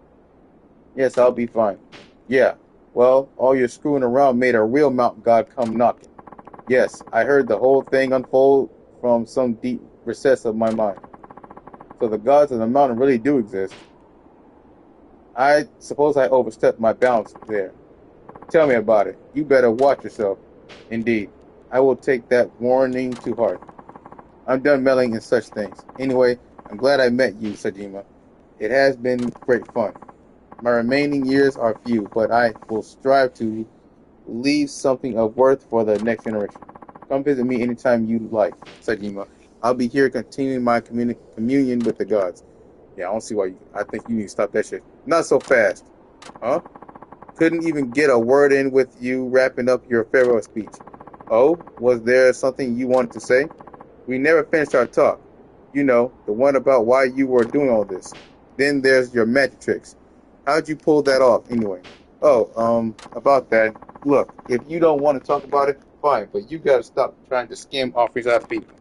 Yes, I'll be fine. Yeah. Well, all your screwing around made a real mountain god come knocking. Yes, I heard the whole thing unfold from some deep recess of my mind. So the gods of the mountain really do exist. I suppose I overstepped my bounds there. Tell me about it. You better watch yourself. Indeed, I will take that warning to heart. I'm done meddling in such things. Anyway, I'm glad I met you, Sajima. It has been great fun. My remaining years are few, but I will strive to leave something of worth for the next generation. Come visit me anytime you like, Sajima. I'll be here continuing my communion with the gods. Yeah, I don't see why I think you need to stop that shit. Not so fast. Huh? Couldn't even get a word in with you wrapping up your farewell speech. Oh, was there something you wanted to say? We never finished our talk. You know, the one about why you were doing all this. Then there's your magic tricks. How'd you pull that off, anyway? Oh, about that. Look, if you don't want to talk about it, fine, but you gotta stop trying to skim offerings out of people.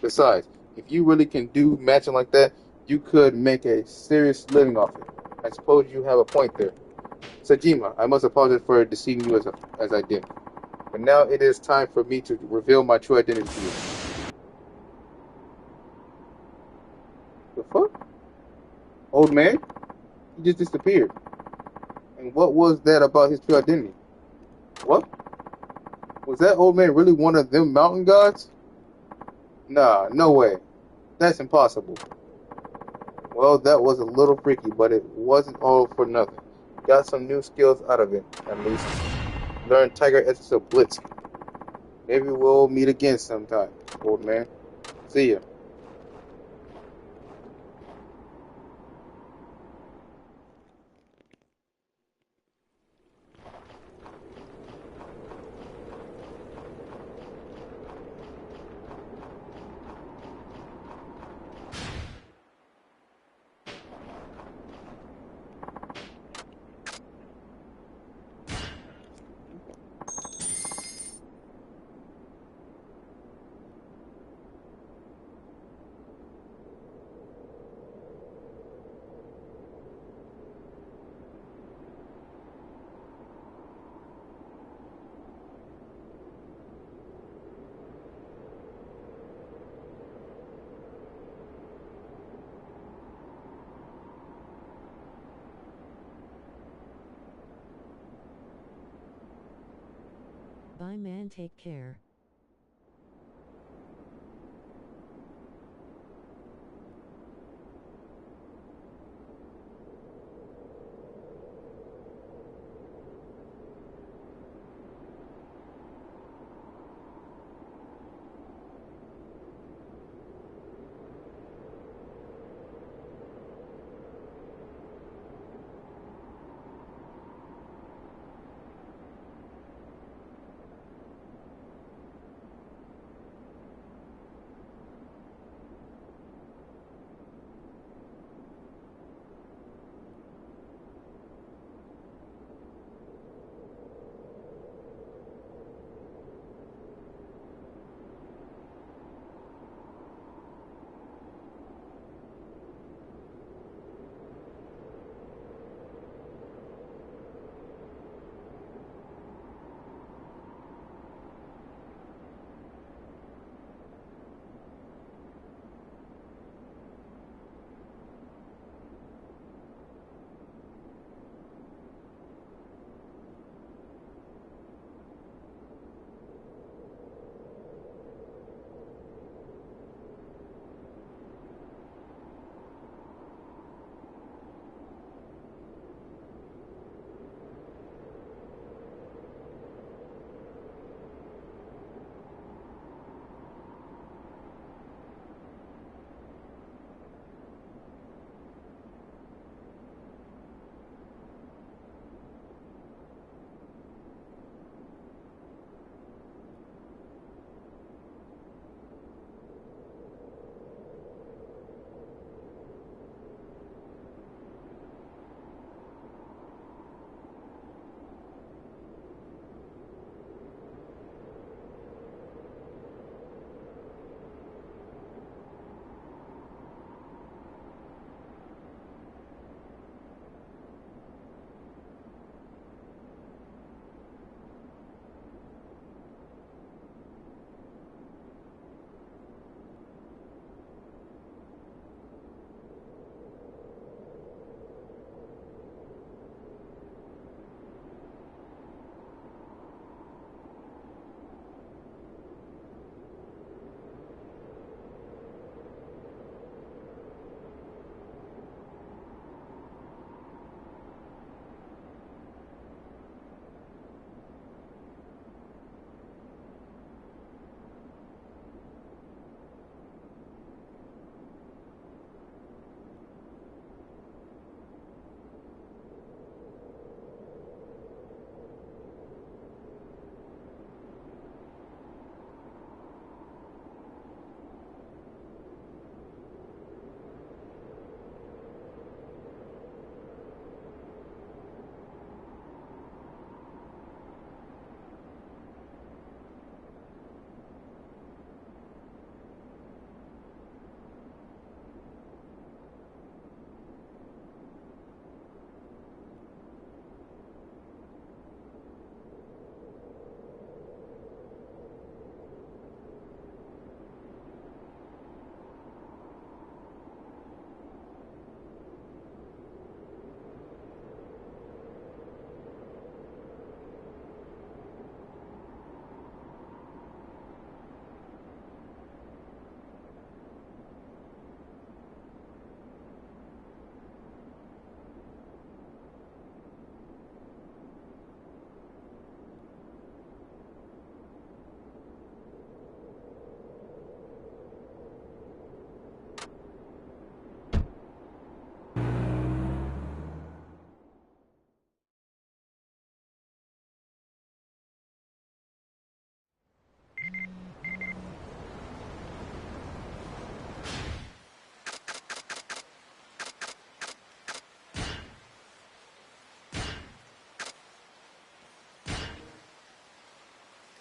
Besides, if you really can do matching like that, you could make a serious living off it. I suppose you have a point there. Sajima, I must apologize for deceiving you as I did. But now it is time for me to reveal my true identity to you. The fuck? Old man? He just disappeared. And what was that about his true identity? What? Was that old man really one of them mountain gods? Nah, no way. That's impossible. Well, that was a little freaky, but it wasn't all for nothing. Got some new skills out of it, at least. Learned Tiger Essence of Blitz. Maybe we'll meet again sometime, old man. See ya. Bye man, take care.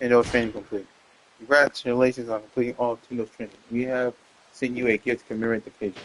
Indoor training complete. Congratulations on completing all of Indoor training. We have sent you a gift to commemorate the occasion.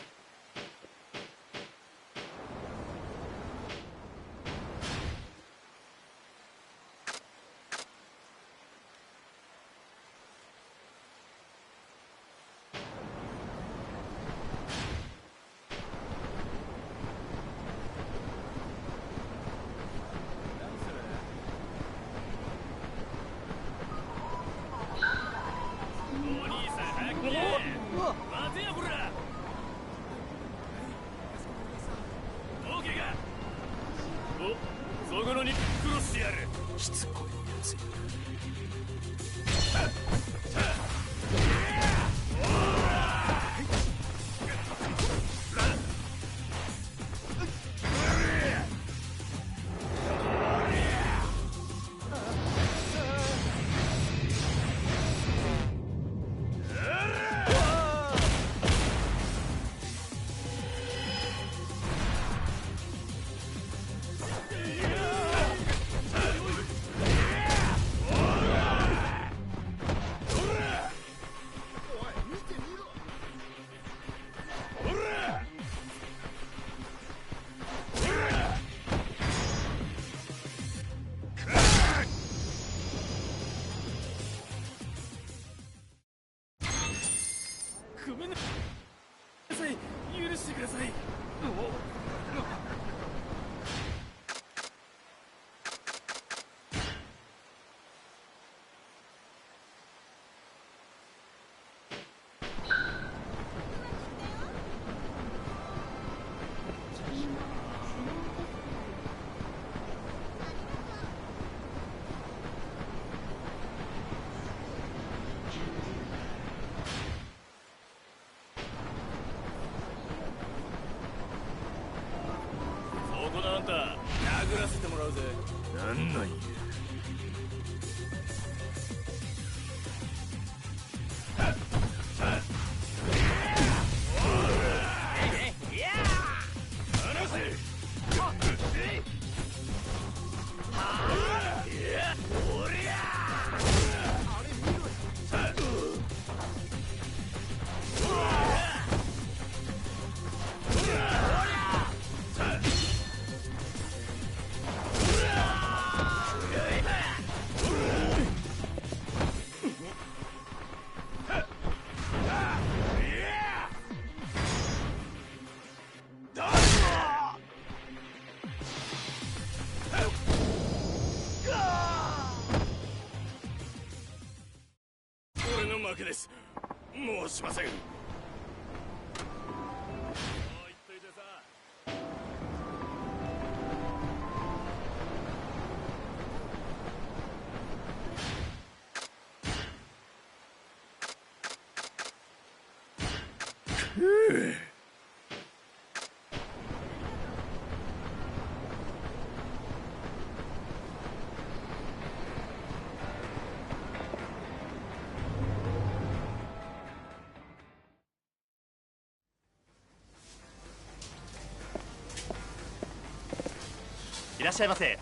いらっしゃいませ。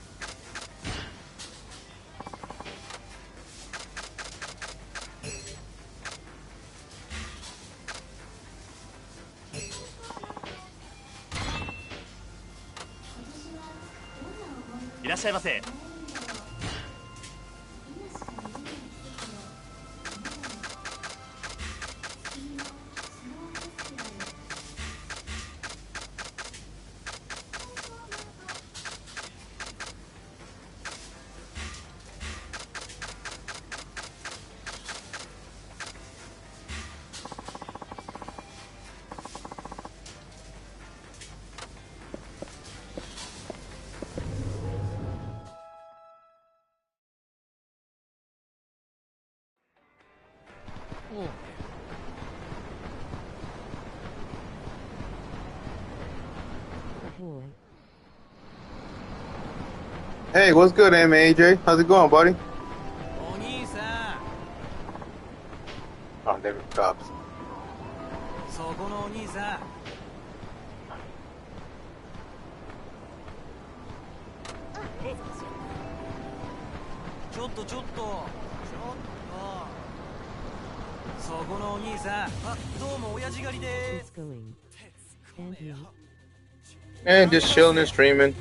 いらっしゃいませ。Hey, what's good, AJ? How's it going, buddy? お兄さん。 Oh, there it comes. そこのお兄さん。ちょっと。そこのお兄さん、あ、どうも親父狩りで It's going. And me? And just chilling and streaming.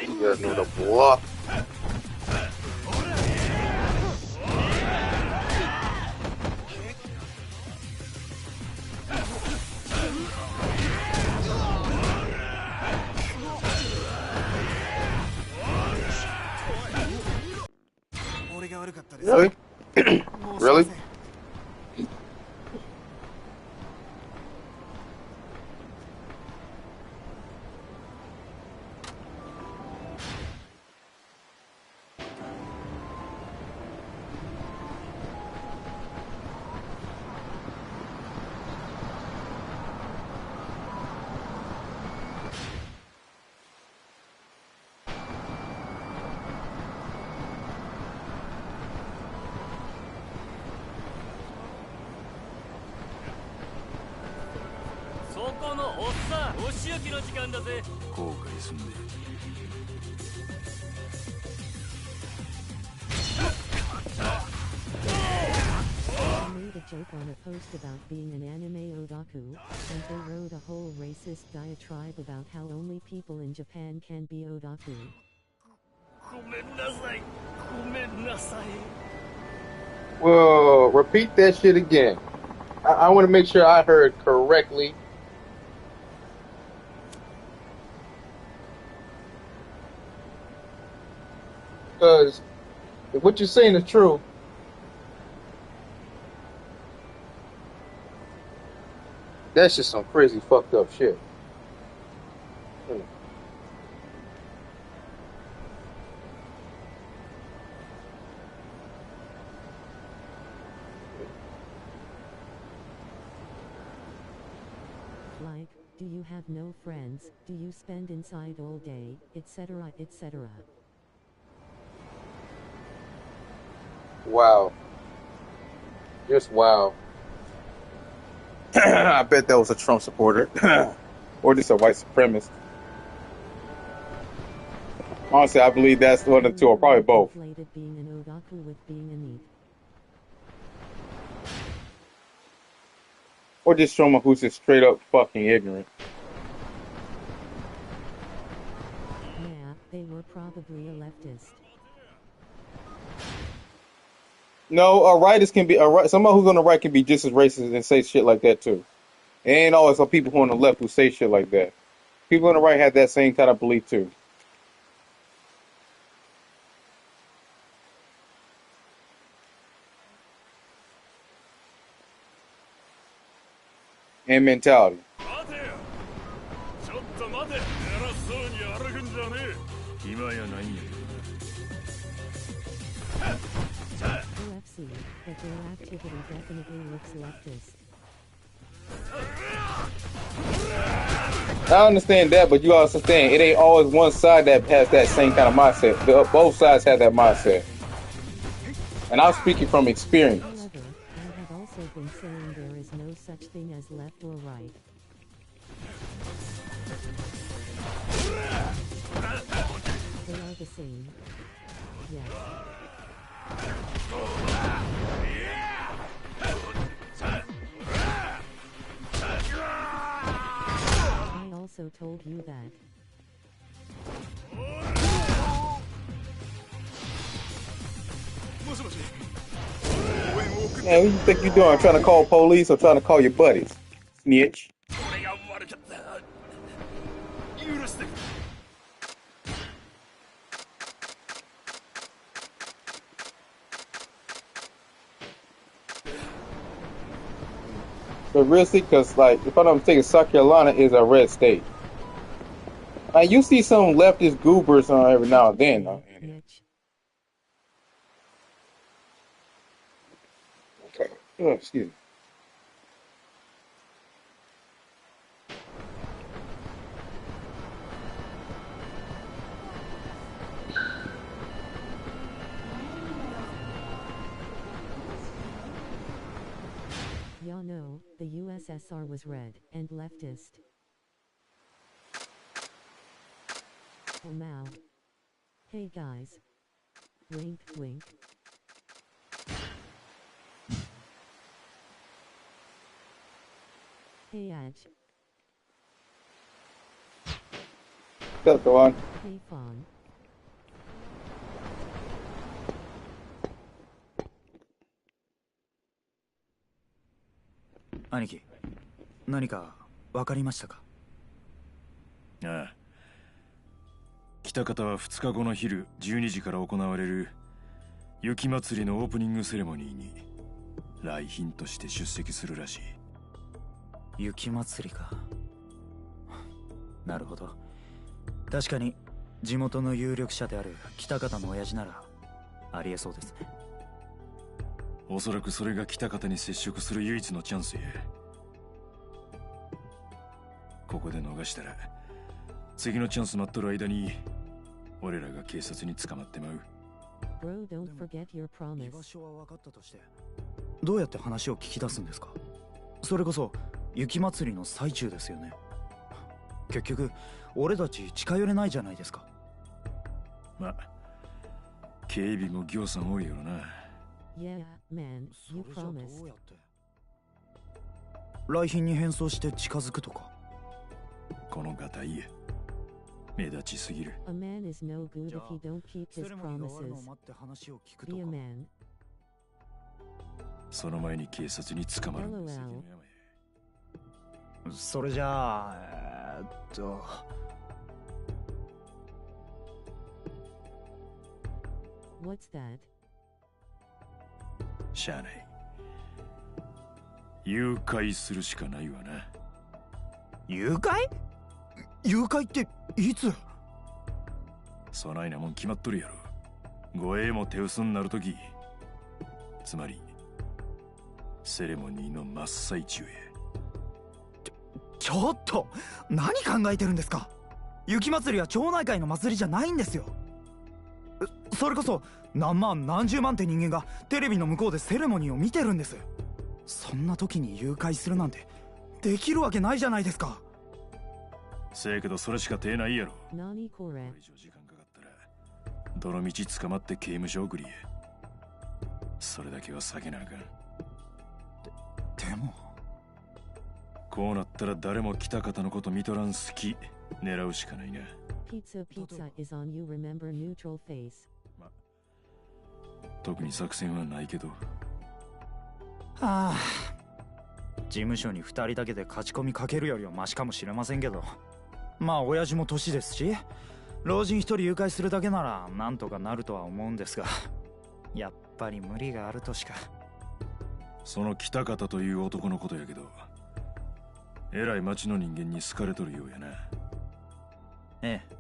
You guys know the block. Really? Really? Joke on a post about being an anime otaku, and they wrote a whole racist diatribe about how only people in Japan can be otaku. Well, repeat that shit again. I want to make sure I heard correctly. Because if what you're saying is true, that's just some crazy fucked up shit. Like, do you have no friends, do you spend inside all day, etc., etc. Wow. Just wow. I bet that was a Trump supporter. Or just a white supremacist. Honestly, I believe that's one of the two, or probably both. Conflated being an otaku with being a neat. Or just someone who's just straight up fucking ignorant. Yeah, they were probably a leftist. No, a rightist can be someone who's on the right can be just as racist and say shit like that too. And always some people who on the left who say shit like that. People on the right have that same kind of belief too. And mentality. OFC, but their activity definitely looks leftist. I understand that, but you also understand it ain't always one side that has that same kind of mindset. Both sides have that mindset. And I'm speaking from experience. However, I have also been saying there is no such thing as left or right. They are the same. Yes. I also told you that. Man, what do you think you're doing? Trying to call police or trying to call your buddies? Snitch. 許してくれ。But really, because like if I'm not mistaken, South Carolina is a red state. You see some leftist goobers on every now and then, though. Mitch. Oh, excuse me. Y'all know, the USSR was red and leftist. Oh Mao. Hey guys. Wink wink. Hey Edge. Go on. Hey Fawn. 兄貴、何か分かりましたか？ああ。北方は2日後の昼12時から行われる雪祭りのオープニングセレモニーに来賓として出席するらしい。雪祭りか。なるほど。確かに地元の有力者である北方の親父ならありえそうですね。おそらくそれが北方に接触する唯一のチャンスや。ここで逃したら次のチャンス待っとる間に俺らが警察に捕まってまう。 Bro, don't forget your 居 promise. 場所は分かったとしてどうやって話を聞き出すんですか？それこそ雪祭りの最中ですよね。結局俺たち近寄れないじゃないですか。まあ警備も行さん多いよな。Yeah, man, それ you じゃど promised. うやって来賓に変装して近づくとか。このガタイや目立ちすぎる。 A man is no good じゃ if あ he don't keep セ his レモニーが終わるのを promises. 待って話を聞くと Be か。 a man. その前に警察に捕まるんですよ。 LOL. それじゃあWhat's that? しゃあない誘拐するしかないわな。誘拐？誘拐っていつ？そないなもん決まっとるやろ。護衛も手薄になるとき、つまりセレモニーの真っ最中へ。ちょっと何考えてるんですか？雪祭りは町内会の祭りじゃないんですよ。それこそ何万何十万って人間がテレビの向こうでセレモニーを見てるんです。そんな時に誘拐するなんてできるわけないじゃないですか。せやけどそれしか手ないやろ。 Nani こ kore. れ以上時間かかったらどの道捕まって刑務所送りへ。それだけは避けなあかん。でもこうなったら誰も北方のこと見とらん好き狙うしかないな。 Pizza is on you, remember neutral face. 特に作戦はないけど。はあ、事務所に2人だけで勝ち込みかけるよりはマシかもしれませんけど、まあ親父も年ですし老人1人誘拐するだけならなんとかなるとは思うんですが、やっぱり無理があるとしか。その北方という男のことやけど、えらい町の人間に好かれとるようやな。ええ、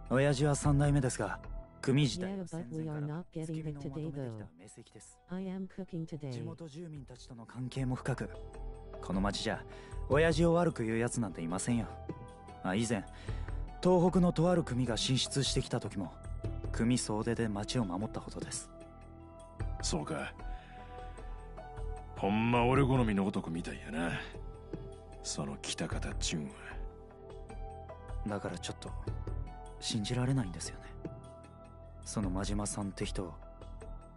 親父は3代目ですが組自体 Yeah, は but 戦 we 前 are から not 月 getting 見 it の today 求めてき though. た名石です。 I am cooking 地 today. 元住民たちとの関係も深く、この町じゃ親父を悪く言うやつなんていませんよ。以前東北のとある組が進出してきた時も組総出で町を守ったほどです。そうか。ほんま俺好みの男みたいやな、その北方っちゅうんは。だからちょっと信じられないんですよね。その真島さんって人を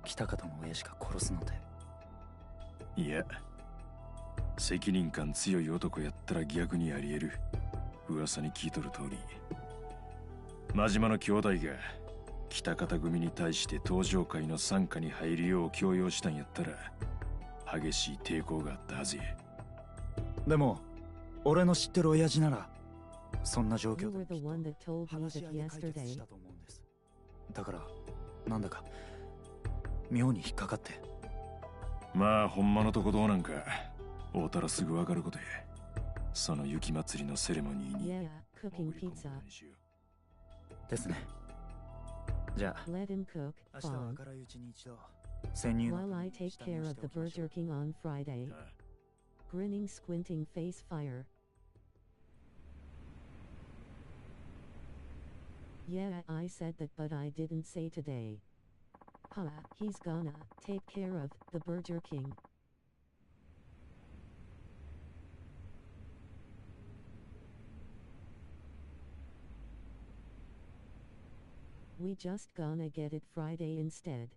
北方の親父が殺すので。いや、責任感強い男やったら逆にあり得る。噂に聞いとる通り、真島の兄弟が北方組に対して登場会の傘下に入るよう強要したんやったら激しい抵抗があったはずや。でも俺の知ってる親父ならそんな状況 You で were the one that told me 話し that 合いで解決 yesterday. したと思うんです。だからなんだか妙に引っかかって。まあほんまのとこどうなんか会うたらすぐ分かることや。その雪祭りのセレモニーに Yeah, 潜 cooking り込むこ pizza. とにしよう。ですね。じゃあ Let him cook, 明日は Fawn. 明るいうちに一度潜入の While た I めに take 下見 care を of して the おきましょう。 Burger King on Friday. ああ Grinning, squinting face fire. Yeah, I said that, but I didn't say today. Huh, he's gonna take care of the Burger King. We just gonna get it Friday instead.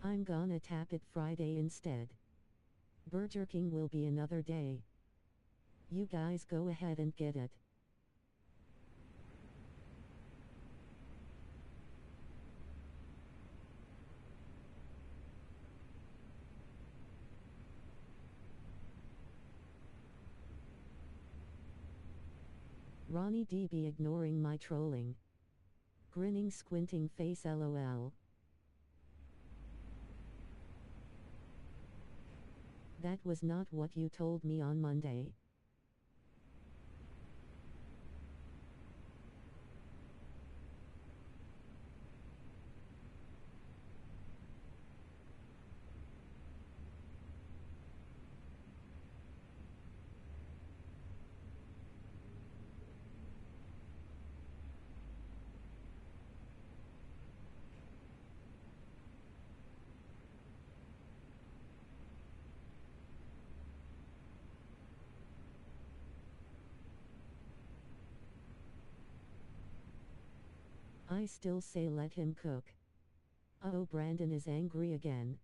I'm gonna tap it Friday instead. Burger King will be another day. You guys go ahead and get it. Ronnie D be ignoring my trolling. Grinning, squinting face lol. That was not what you told me on Monday. I still say let him cook. Oh, Brandon is angry again.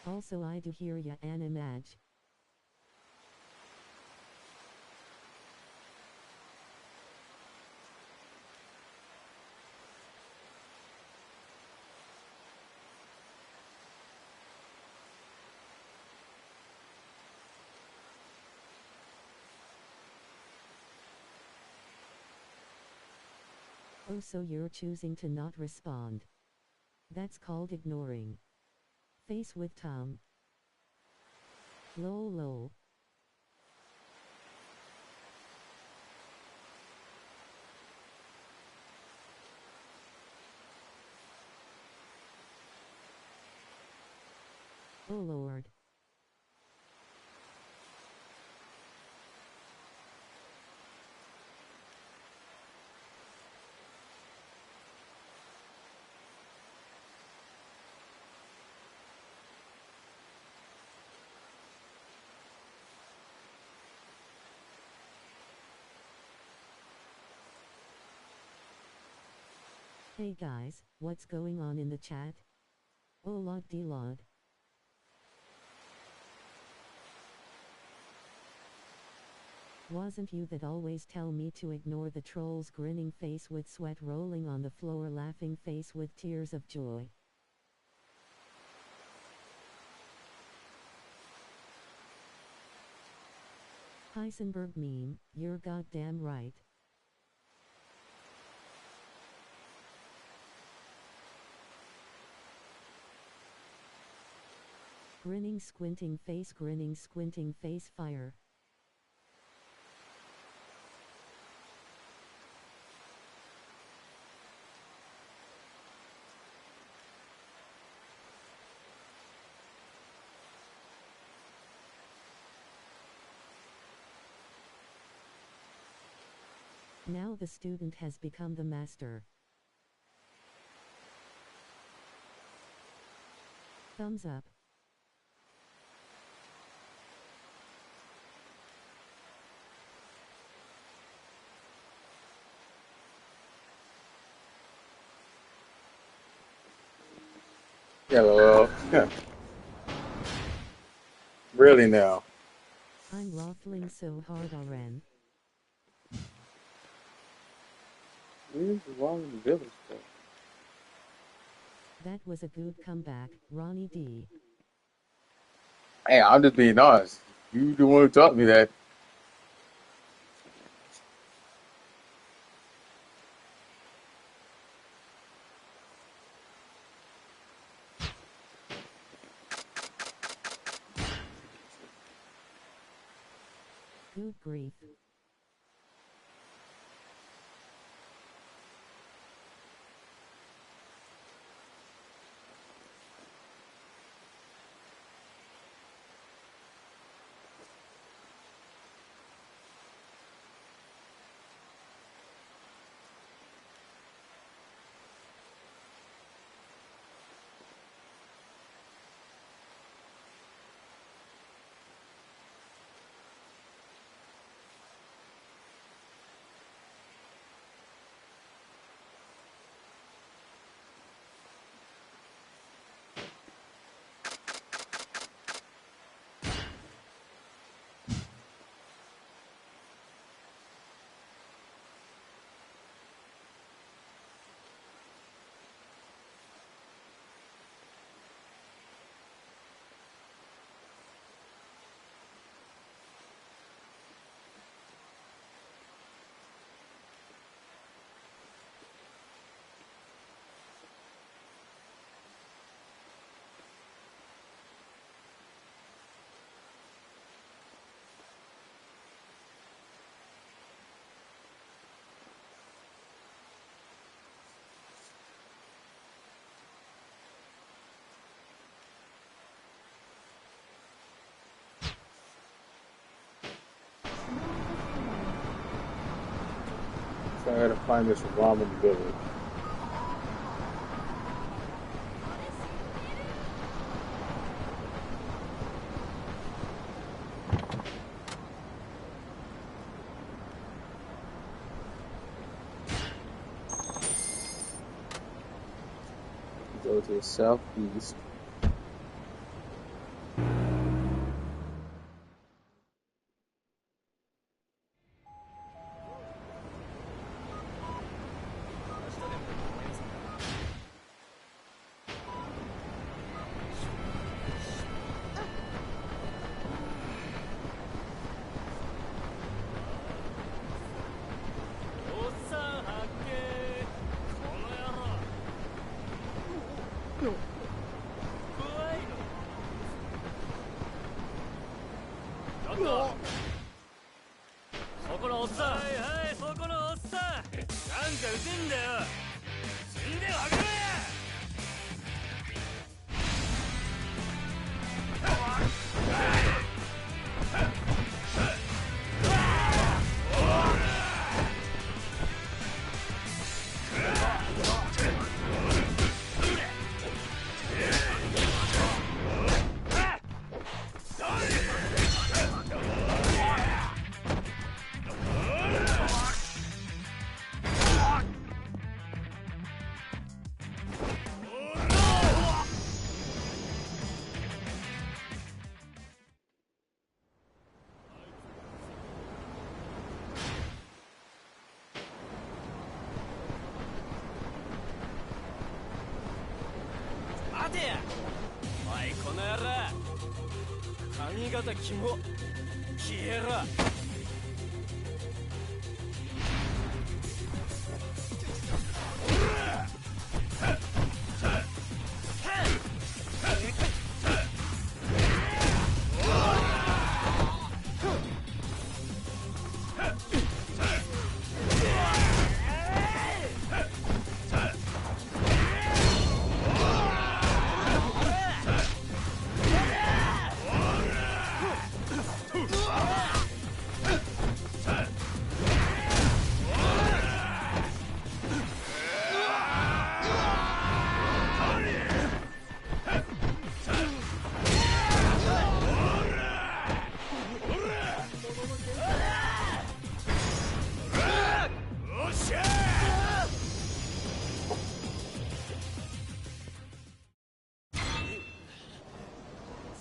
Also, I do hear ya animage. Oh, so you're choosing to not respond. That's called ignoring. Face with Tom. Lol lol. Oh lord. Hey guys, what's going on in the chat? Oh lord de lord. Wasn't you that always tell me to ignore the troll's grinning face with sweat rolling on the floor, laughing face with tears of joy? Heisenberg meme, you're goddamn right. Grinning, squinting face, fire. Now the student has become the master. Thumbs up. Hello. Really now? I'm waffling so hard already. What is wrong with the village though? That was a good comeback, Ronnie D. Hey, I'm just being honest. You the one who taught me that. Good grief. So I gotta find this ramen village. Go to the southeast.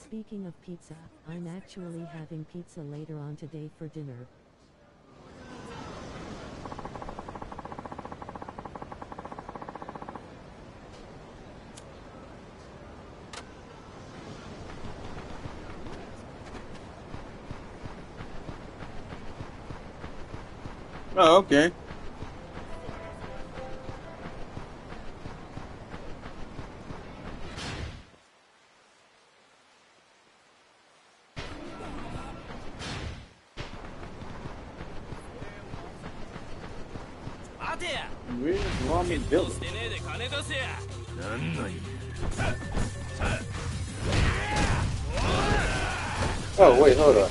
Speaking of pizza, I'm actually having pizza later on today for dinner. Oh, okay. Where's Ramen Village? なんなんや Oh, wait, hold up.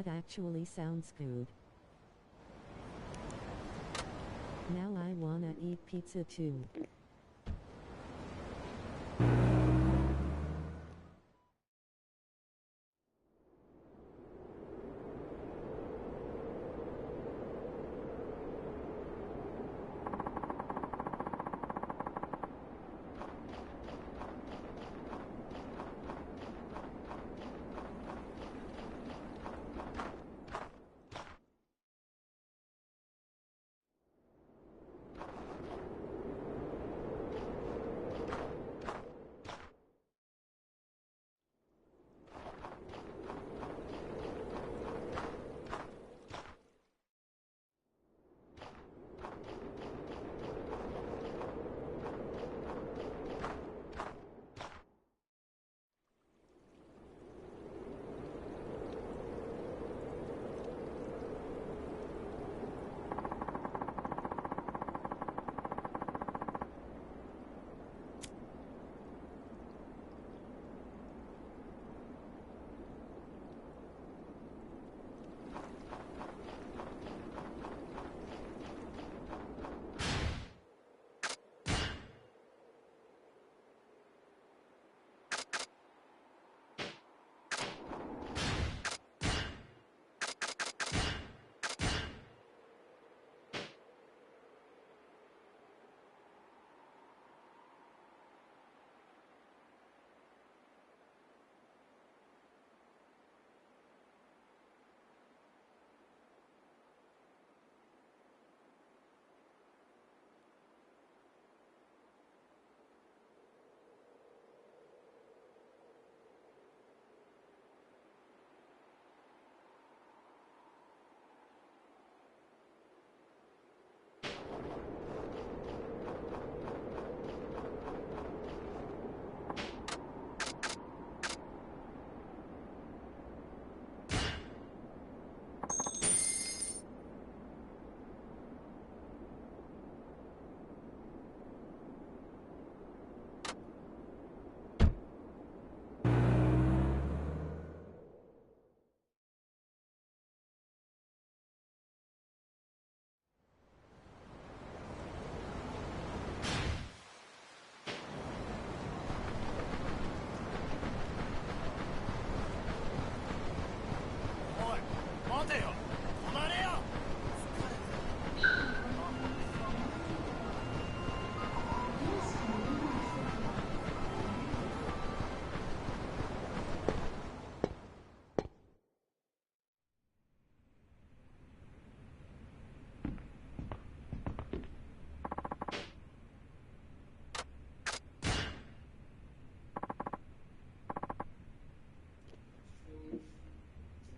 That actually sounds good. Now I wanna eat pizza too.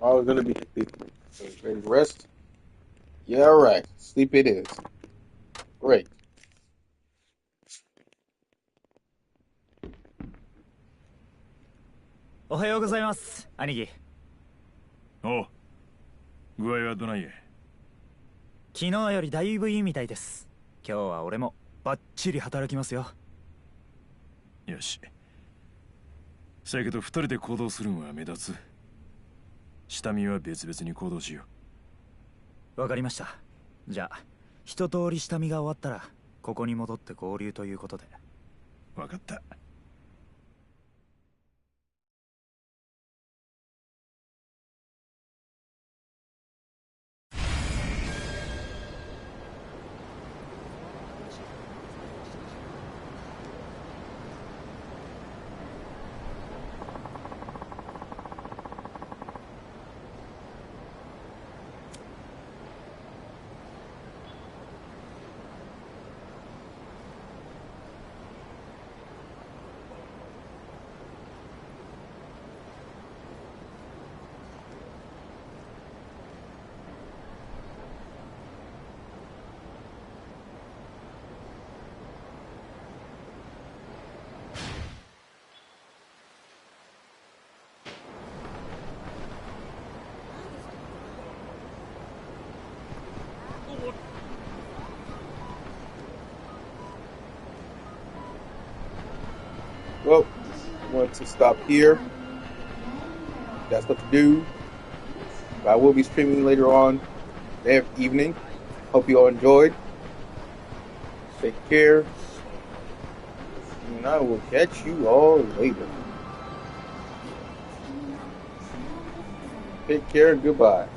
I was gonna be ready to rest. Yeah, all right. Sleep it is. Great. おはようございます、兄貴。おう、具合はどないや。昨日よりだいぶいいみたいです。今日は俺もバッチリ働きますよ。よし。せやけど二人で行動するんは目立つ。下見は別々に行動しよう。わかりました。じゃあ一通り下見が終わったらここに戻って合流ということで。う。わかった。Well, I want to stop here. Got stuff to do. But I will be streaming later on that evening. Hope you all enjoyed. Take care. And I will catch you all later. Take care and goodbye.